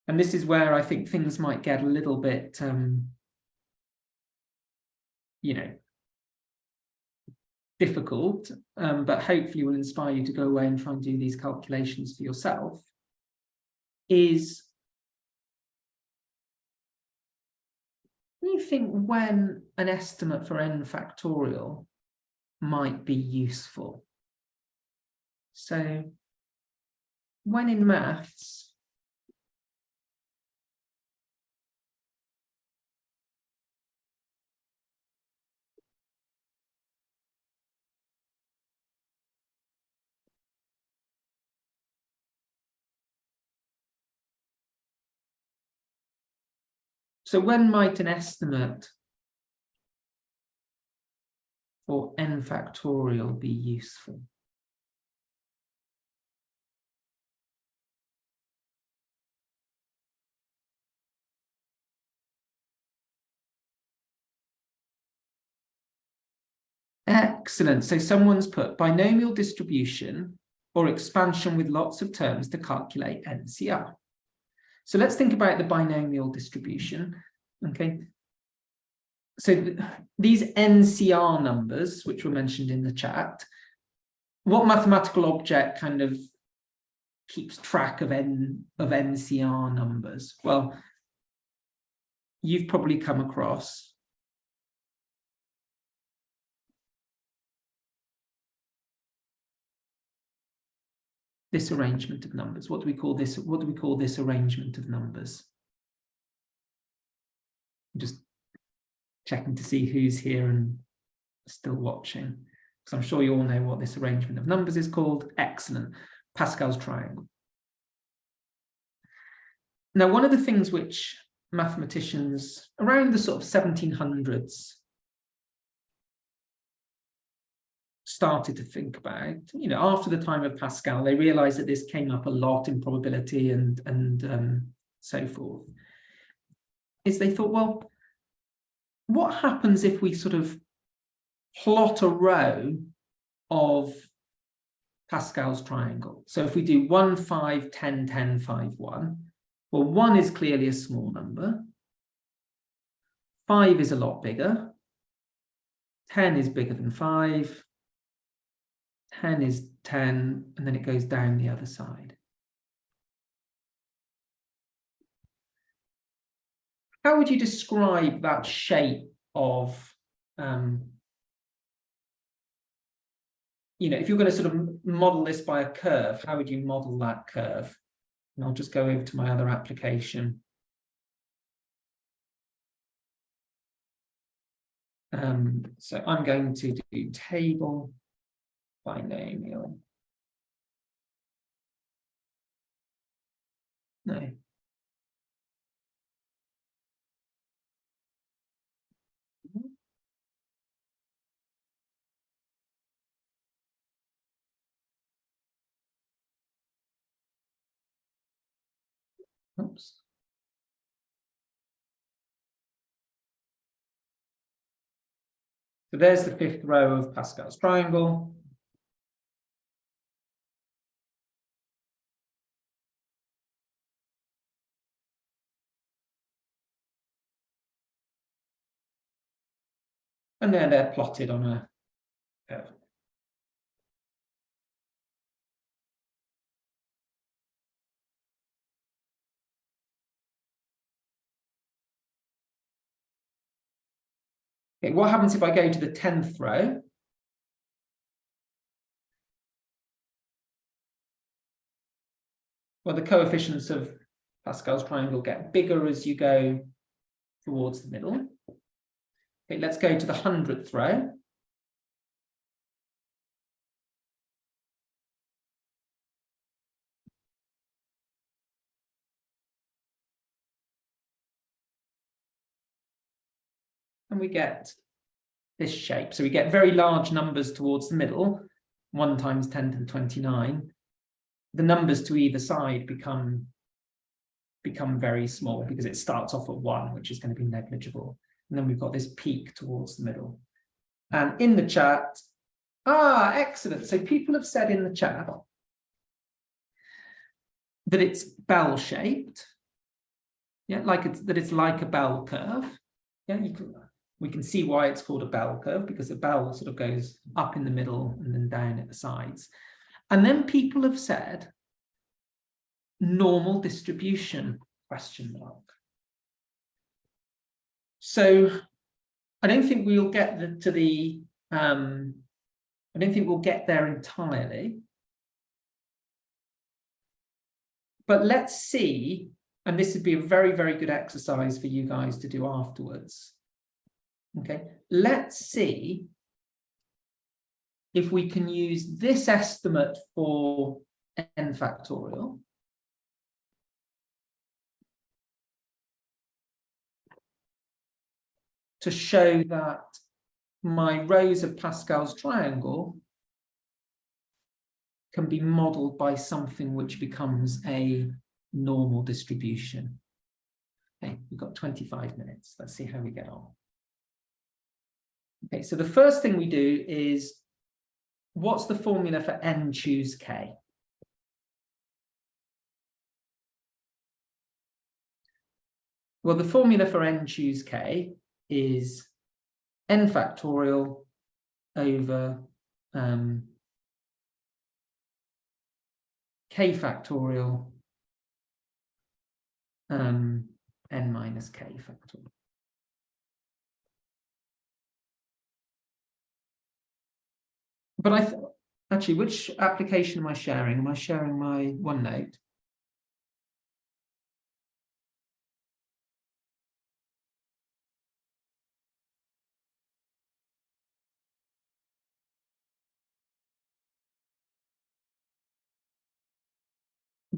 And this is where I think things might get a little bit, difficult, but hopefully will inspire you to go away and try and do these calculations for yourself. Is, you think when an estimate for n factorial might be useful? So when in maths, so when might an estimate for n factorial be useful? Excellent. So someone's put binomial distribution or expansion with lots of terms to calculate NCR. So let's think about the binomial distribution. Okay. So these NCR numbers, which were mentioned in the chat, what mathematical object kind of keeps track of NCR numbers? Well, you've probably come across this arrangement of numbers. What do we call this? What do we call this arrangement of numbers? I'm just checking to see who's here and still watching, because I'm sure you all know what this arrangement of numbers is called. Excellent. Pascal's triangle. Now, one of the things which mathematicians around the sort of 1700s started to think about, after the time of Pascal, they realized that this came up a lot in probability and so forth, is they thought, well, what happens if we sort of plot a row of Pascal's triangle? So if we do 1, 5, 10, 10, 5, 1, well, 1 is clearly a small number, 5 is a lot bigger, 10 is bigger than 5, 10 is 10, and then it goes down the other side. How would you describe that shape of, if you're going to sort of model this by a curve, how would you model that curve? And I'll just go over to my other application. So I'm going to do table binomial. No. Oops. So there's the fifth row of Pascal's triangle. And then they're plotted on a curve. Okay, what happens if I go to the 10th row? Well, the coefficients of Pascal's triangle get bigger as you go towards the middle. Okay, let's go to the 100th row. And we get this shape. So we get very large numbers towards the middle, 1 times 10 to the 29. The numbers to either side become very small because it starts off at 1, which is going to be negligible. And then we've got this peak towards the middle. And in the chat, excellent. So people have said in the chat that it's bell-shaped. Yeah, that it's like a bell curve. Yeah, we can see why it's called a bell curve, because the bell sort of goes up in the middle and then down at the sides. And then people have said normal distribution, ? So I don't think we'll get I don't think we'll get there entirely. But let's see, and this would be a very, very good exercise for you guys to do afterwards. Okay, let's see if we can use this estimate for n factorial to show that my rows of Pascal's triangle can be modeled by something which becomes a normal distribution. Okay, we've got 25 minutes. Let's see how we get on. Okay, so the first thing we do is, what's the formula for n choose k? Well, the formula for n choose k is n factorial over k factorial n minus k factorial. But actually, which application am I sharing? Am I sharing my OneNote?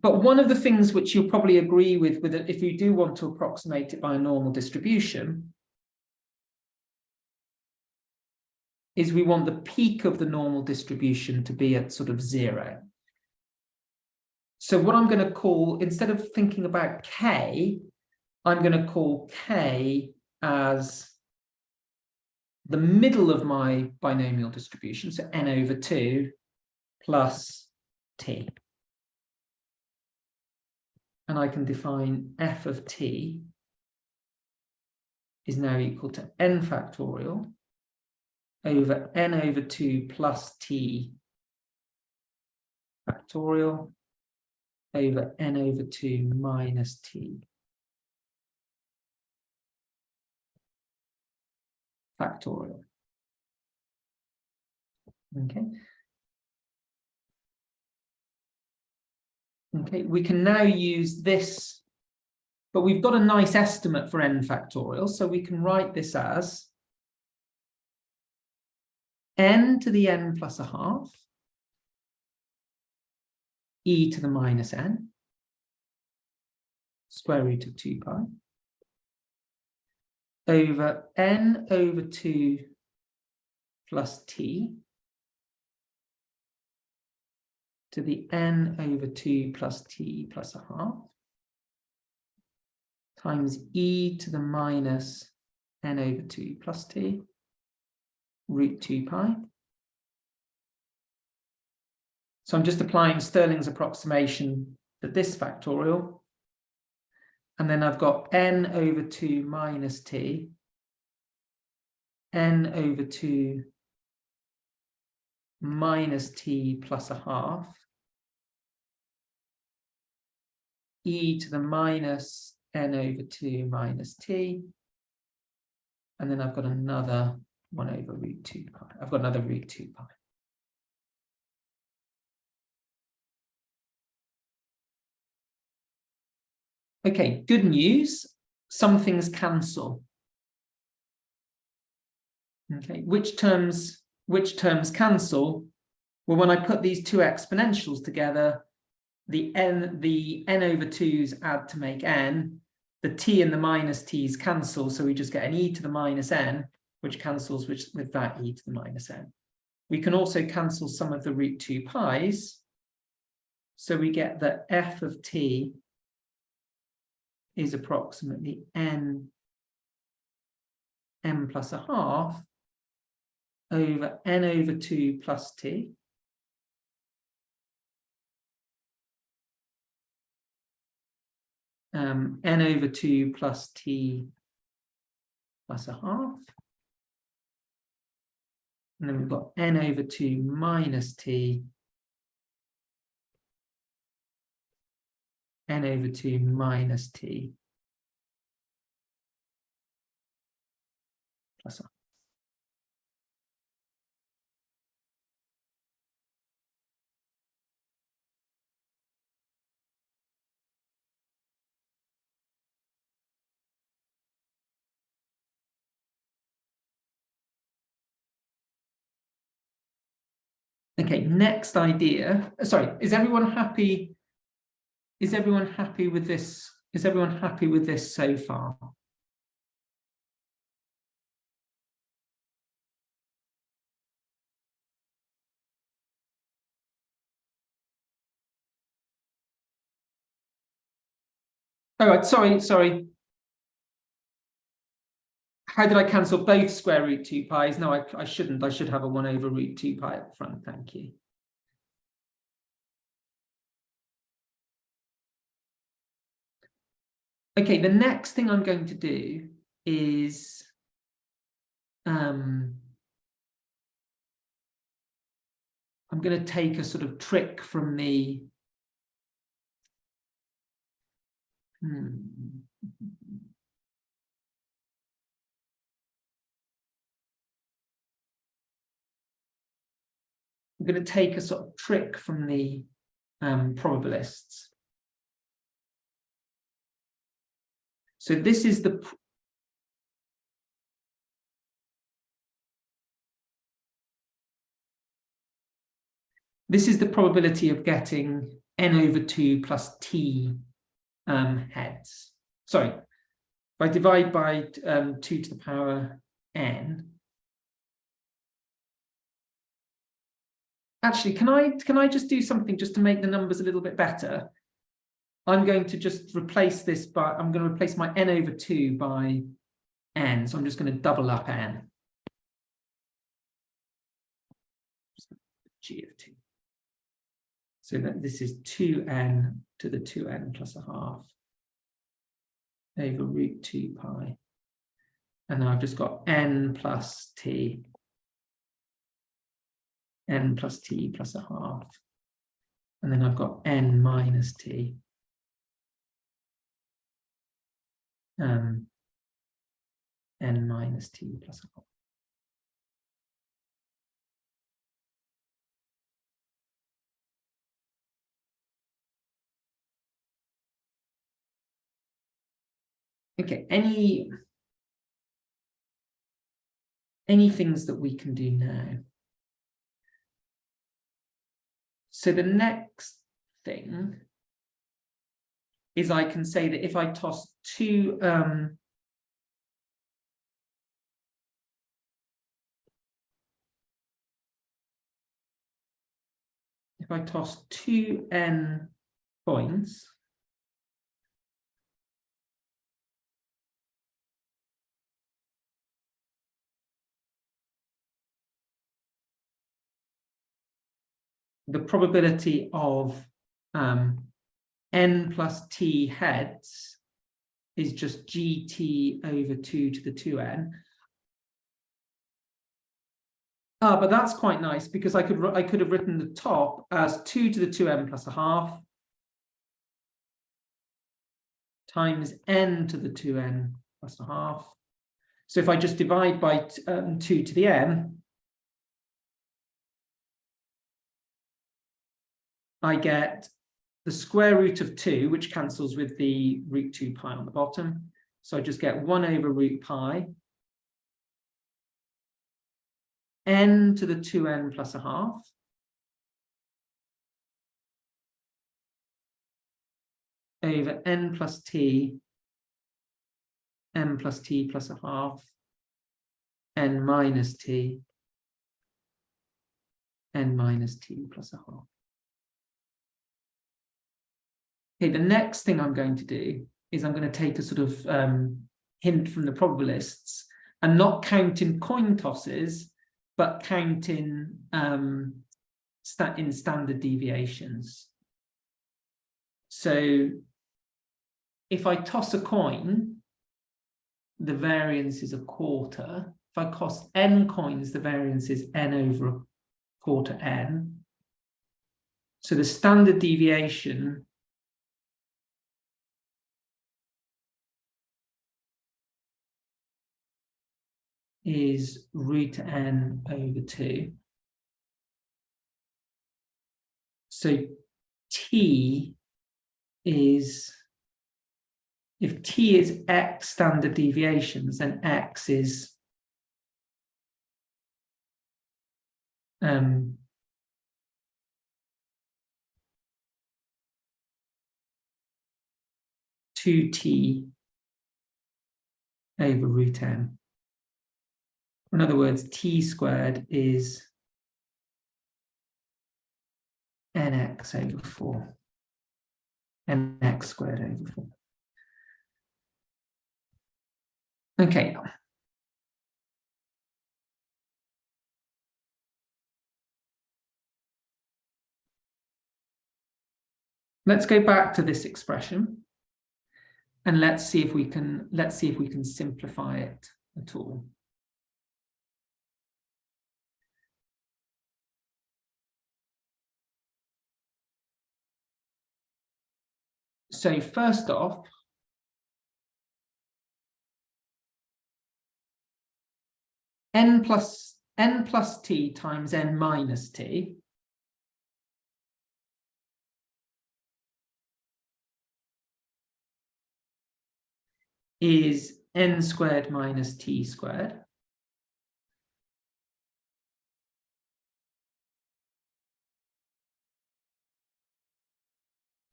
But one of the things which you'll probably agree with it, if you do want to approximate it by a normal distribution, is we want the peak of the normal distribution to be at sort of 0. So what I'm going to call, instead of thinking about k, I'm going to call k as the middle of my binomial distribution, so n over 2 plus t. And I can define f of t is now equal to n factorial over n over 2 plus t factorial over n over 2 minus t factorial. Okay. Okay, we can now use this, but we've got a nice estimate for n factorial, so we can write this as n to the n plus a half e to the minus n square root of 2 pi over n over 2 plus t to the n over 2 plus t plus a half times e to the minus n over 2 plus t root 2 pi. So I'm just applying Stirling's approximation to this factorial. And then I've got n over 2 minus t, n over 2 minus t plus a half, e to the minus n over 2 minus t. And then I've got another 1 over root 2 pi. I've got another root 2 pi. Okay, good news. Some things cancel. Okay, which terms cancel? Well, when I put these two exponentials together, the n over 2's add to make n, the t and the minus t's cancel, so we just get an e to the minus n, which cancels with that e to the minus n. We can also cancel some of the root 2 pi's, so we get that f of t is approximately n plus a half over n over 2 plus t n over 2 plus t plus a half, and then we've got n over 2 minus t n over 2 minus t plus a half. Okay, next idea. Sorry, is everyone happy? Is everyone happy with this? Is everyone happy with this so far? All right, sorry. How did I cancel both square root 2 pi's? No, I shouldn't. I should have a 1 over root 2 pi up front. Thank you. Okay, the next thing I'm going to do is I'm going to take a sort of trick from the I'm going to take a sort of trick from the probabilists. So this is the probability of getting n over 2 plus t heads. Sorry, if I divide by 2 to the power n. Actually, can I just do something just to make the numbers a little bit better? I'm going to just replace this by, I'm going to replace my n over 2 by n. So I'm just going to double up n. G of 2. So that this is 2n to the 2n plus a half over root 2 pi. And now I've just got n plus t plus a half. And then I've got n minus t. N minus t plus a half. Okay, any things that we can do now? So the next thing is I can say that if I toss two if I toss two n coins, the probability of n plus t heads is just gt over 2 to the 2n. But that's quite nice because I could have written the top as 2 to the 2n plus a half times n to the 2n plus a half. So if I just divide by 2 to the n, I get the square root of 2, which cancels with the root 2 pi on the bottom. So I just get 1 over root pi, n to the 2n plus a half, over n plus t, n plus t plus a half, n minus t, n minus t plus a half. Okay, the next thing I'm going to do is I'm going to take a sort of hint from the probabilists and not count in coin tosses, but count in standard deviations. So if I toss a coin, the variance is a quarter. If I toss n coins, the variance is n over a quarter n. So the standard deviation is root n over 2. So t is, if t is x standard deviations, then x is 2t over root n. In other words, t squared is nx over 4. Nx squared over 4. Okay. Let's go back to this expression and let's see if we can simplify it at all. So first off, n plus t times n minus t is n squared minus t squared.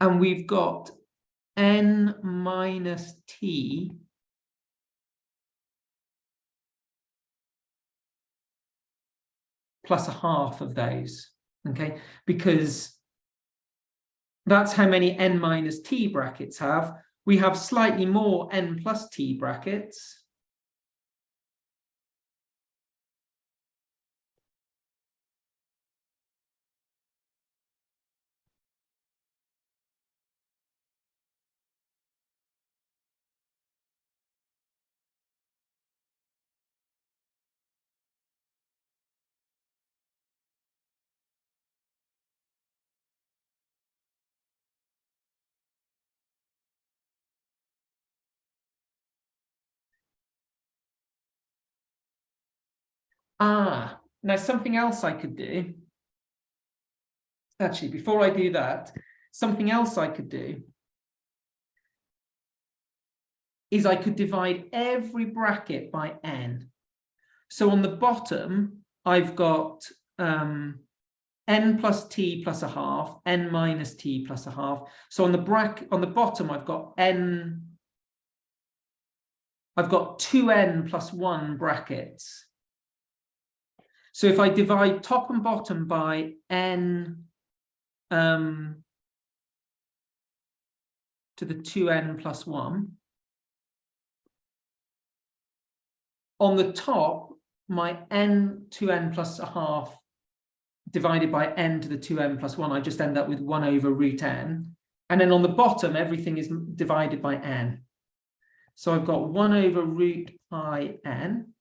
And we've got n minus t plus a half of those, okay? Because that's how many n minus t brackets have. We have slightly more n plus t brackets. Now something else I could do. Actually, before I do that, something else I could do is I could divide every bracket by n. So on the bottom, I've got n plus t plus a half, n minus t plus a half. So on the bottom, I've got 2n plus 1 brackets. So if I divide top and bottom by n to the 2n plus 1, on the top, my n 2n plus a half divided by n to the 2n plus 1, I just end up with 1 over root n. And then on the bottom, everything is divided by n. So I've got 1 over root pi n.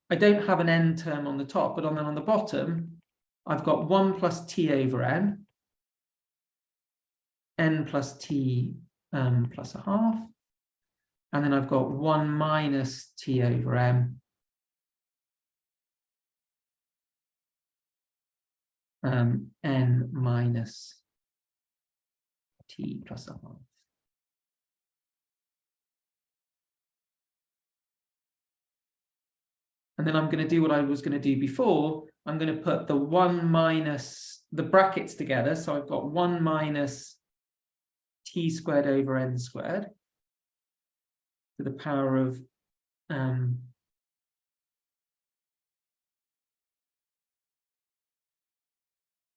I don't have an n term on the top, but on the bottom, I've got 1 plus t over n plus t plus a half. And then I've got 1 minus t over n minus t plus a half. And then I'm going to do what I was going to do before. I'm going to put the 1 minus the brackets together. So I've got 1 minus t squared over n squared to the power of n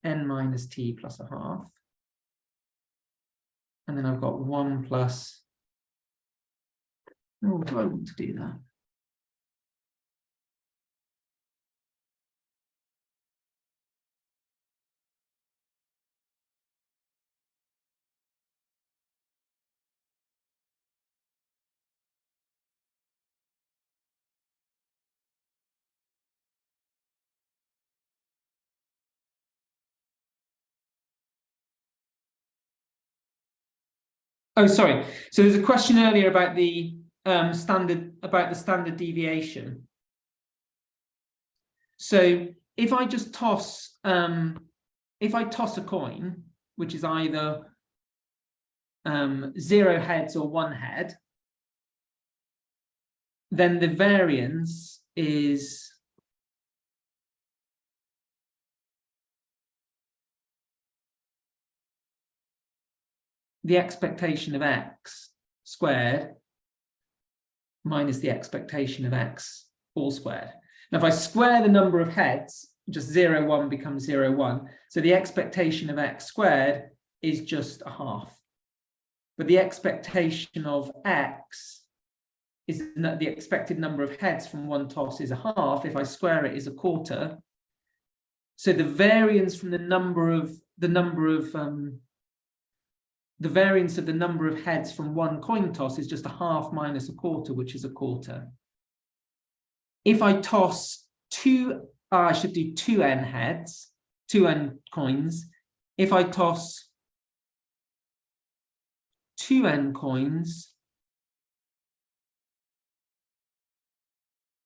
minus t plus a half. And then I've got 1 plus, oh, do I want to do that? Oh, sorry. So there's a question earlier about the standard deviation. So if I just toss a coin, which is either 0 heads or 1 head, then the variance is the expectation of x squared minus the expectation of x all squared. Now, if I square the number of heads, just 0, 1 becomes 0, 1. So the expectation of x squared is just a half. But the expectation of x is the expected number of heads from one toss is a half. If I square it, is a quarter. So the variance from the variance of the number of heads from one coin toss is just a half minus a quarter, which is a quarter. If I toss I should do 2n heads, 2n coins. If I toss 2n coins,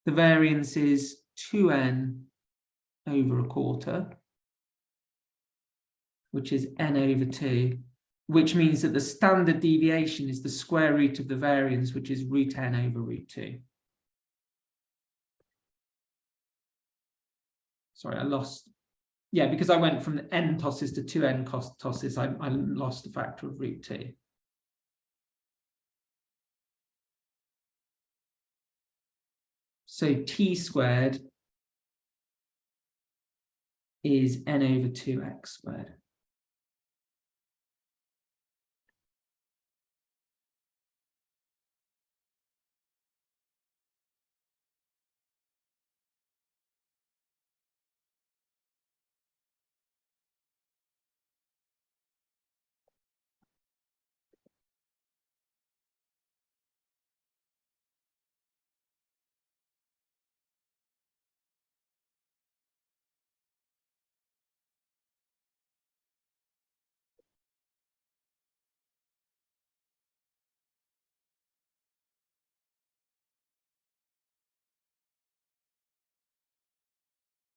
the variance is 2n over a quarter, which is n over 2, which means that the standard deviation is the square root of the variance, which is root n over root 2. Sorry, I lost. Yeah, because I went from the n tosses to 2n tosses, I lost a factor of root 2. So t squared is n over 2x squared.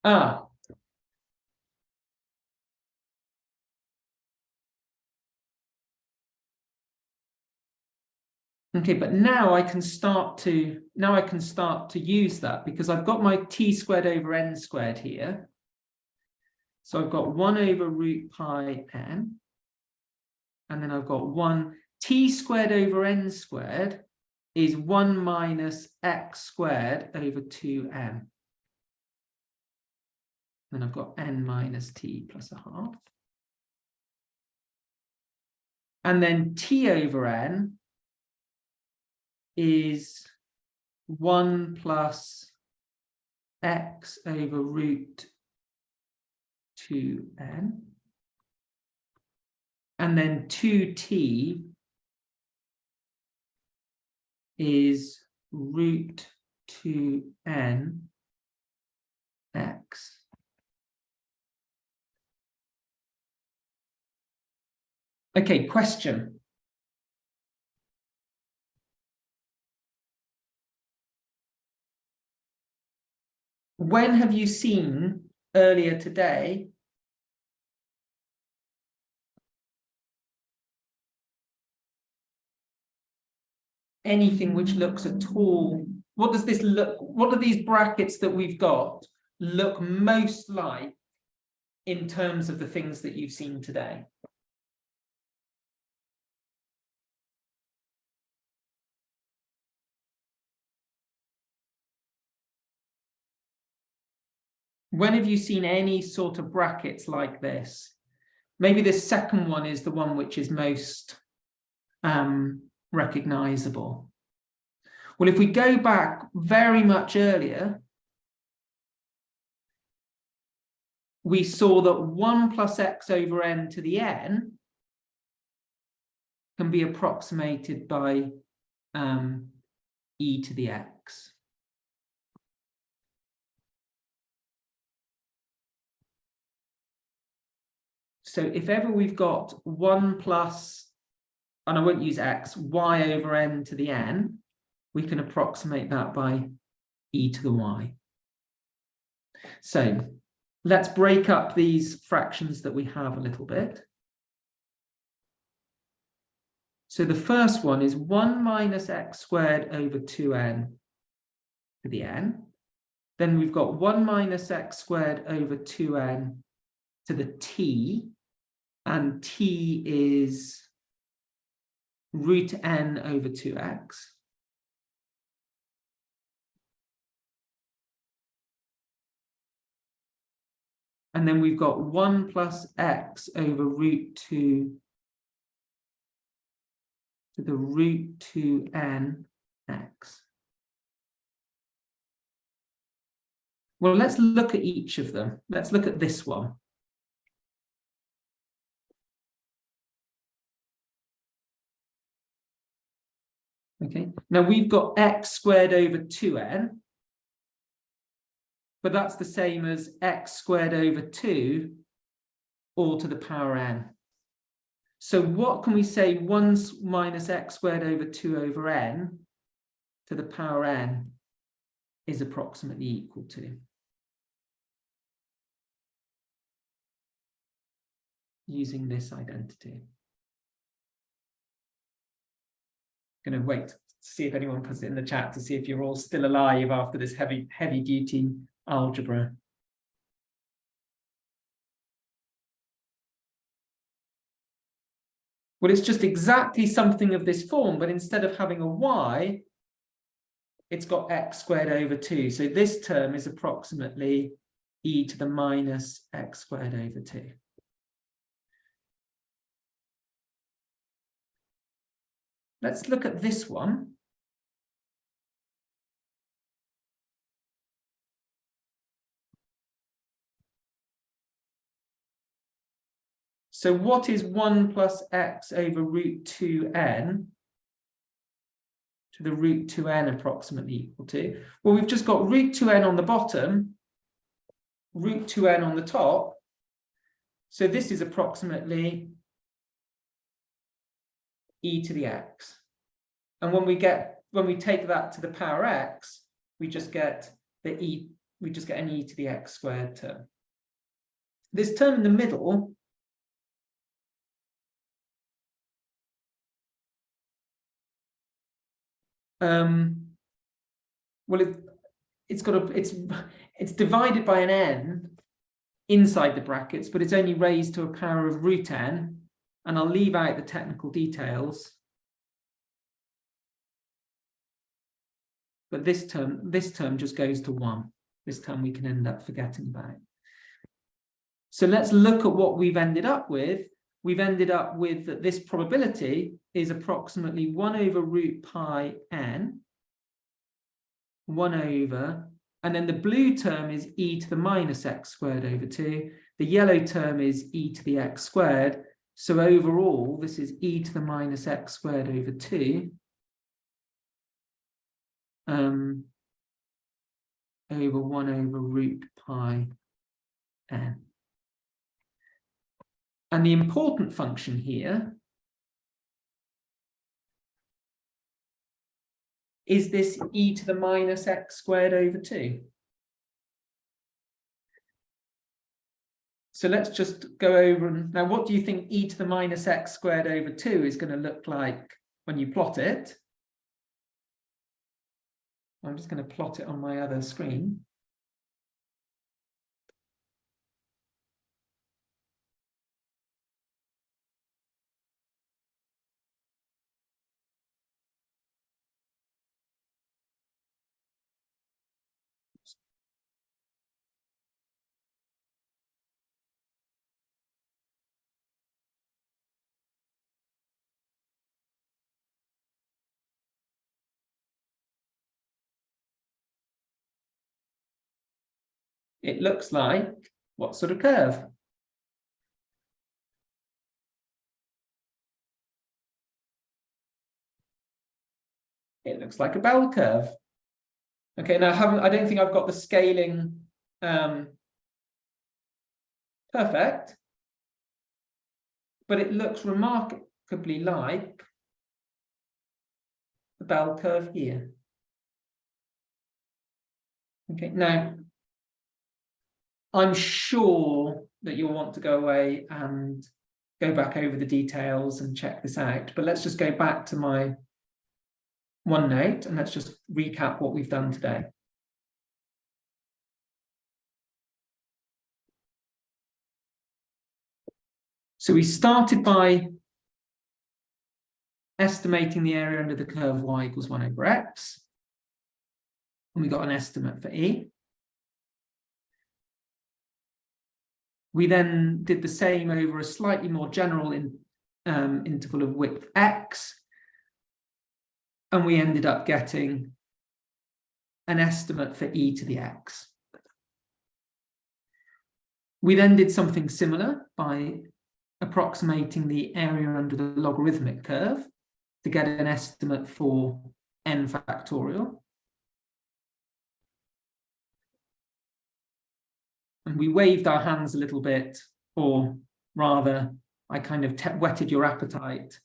Ah. Okay, but now I can start to use that because I've got my t squared over n squared here. So I've got 1 over root pi n. And then I've got 1 t squared over n squared is 1 minus x squared over 2n. Then I've got n minus t plus a half. And then t over n is 1 plus x over root 2n. And then 2t is root 2n x. Okay, question. When have you seen earlier today anything which looks at all? What does this look? What do these brackets that we've got look most like in terms of the things that you've seen today? When have you seen any sort of brackets like this? Maybe this second one is the one which is most recognizable. Well, if we go back very much earlier, we saw that 1 plus x over n to the n can be approximated by e to the x. So if ever we've got 1 plus, and I won't use x, y over n to the n, we can approximate that by e to the y. So let's break up these fractions that we have a little bit. So the first one is 1 minus x squared over 2n to the n. Then we've got 1 minus x squared over 2n to the t, and t is root n over 2x. And then we've got 1 plus x over root 2 to the root 2n x. Well, let's look at each of them. Let's look at this one. Okay, now we've got x squared over 2n, but that's the same as x squared over 2 all to the power n. So what can we say 1 minus x squared over 2 over n to the power n is approximately equal to? Using this identity. Going to wait to see if anyone puts it in the chat to see if you're all still alive after this heavy duty algebra. Well, it's just exactly something of this form, but instead of having a y, it's got x squared over 2. So this term is approximately e to the minus x squared over 2. Let's look at this one. So what is 1 plus x over root 2n to the root 2n approximately equal to? Well, we've just got root 2n on the bottom, root 2n on the top. So this is approximately e to the x. And when we take that to the power x, we just get the e we just get an e to the x squared term. This term in the middle well, it's divided by an n inside the brackets, but it's only raised to a power of root n, and I'll leave out the technical details. But this term just goes to 1. This term we can end up forgetting about. So let's look at what we've ended up with. We've ended up with that this probability is approximately 1 over root pi n, 1 over, and then the blue term is e to the minus x squared over 2. The yellow term is e to the x squared. So overall, this is e to the minus x squared over 2 over 1 over root pi n. And the important function here is this e to the minus x squared over 2. So let's just go over and now what do you think e to the minus x squared over 2 is going to look like when you plot it? I'm just going to plot it on my other screen. It looks like what sort of curve? It looks like a bell curve. Okay, now I don't think I've got the scaling perfect, but it looks remarkably like the bell curve here. Okay, now I'm sure that you'll want to go away and go back over the details and check this out, but let's just go back to my OneNote and let's just recap what we've done today. So we started by estimating the area under the curve y equals 1 over x, and we got an estimate for E. We then did the same over a slightly more general interval of width x, and we ended up getting an estimate for e to the x. We then did something similar by approximating the area under the logarithmic curve to get an estimate for n factorial. And we waved our hands a little bit, or rather, I kind of whetted your appetite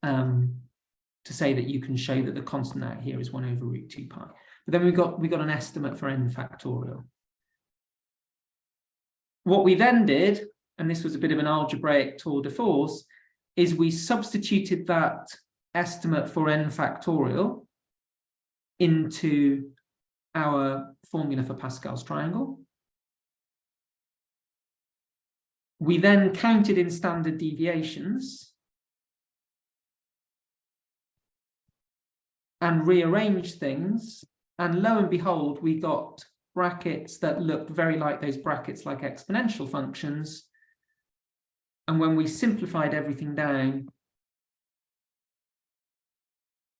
to say that you can show that the constant out here is 1 over root 2 pi. But then we got an estimate for n factorial. What we then did, and this was a bit of an algebraic tour de force, is we substituted that estimate for n factorial into our formula for Pascal's triangle. We then counted in standard deviations and rearranged things, and lo and behold, we got brackets that looked very like those brackets like exponential functions. And when we simplified everything down,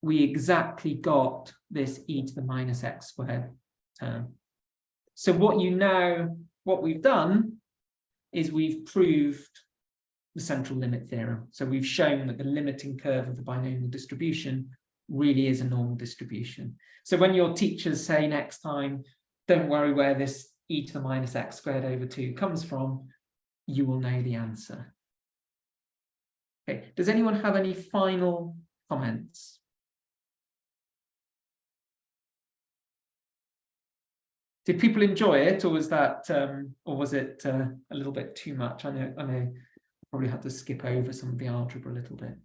we exactly got this e to the minus x squared term. So what we've done is we've proved the central limit theorem. So we've shown that the limiting curve of the binomial distribution really is a normal distribution. So when your teachers say next time, don't worry where this e to the minus x squared over 2 comes from, you will know the answer. Okay, does anyone have any final comments? Did people enjoy it, or was that, or was it a little bit too much? I know, probably had to skip over some of the algebra a little bit.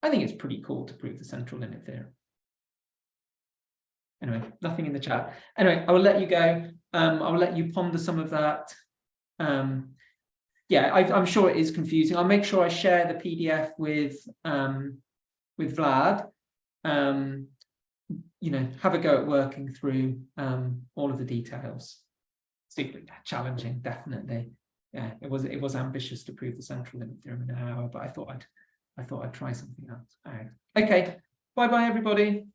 I think it's pretty cool to prove the central limit theorem. Anyway, nothing in the chat. Anyway, I will let you go. I will let you ponder some of that. Yeah, I'm sure it is confusing. I'll make sure I share the PDF with Vlad. You know, have a go at working through all of the details. Super challenging, definitely. Yeah, it was ambitious to prove the central limit theorem in an hour, but I thought I'd try something else. All right. Okay. Bye everybody.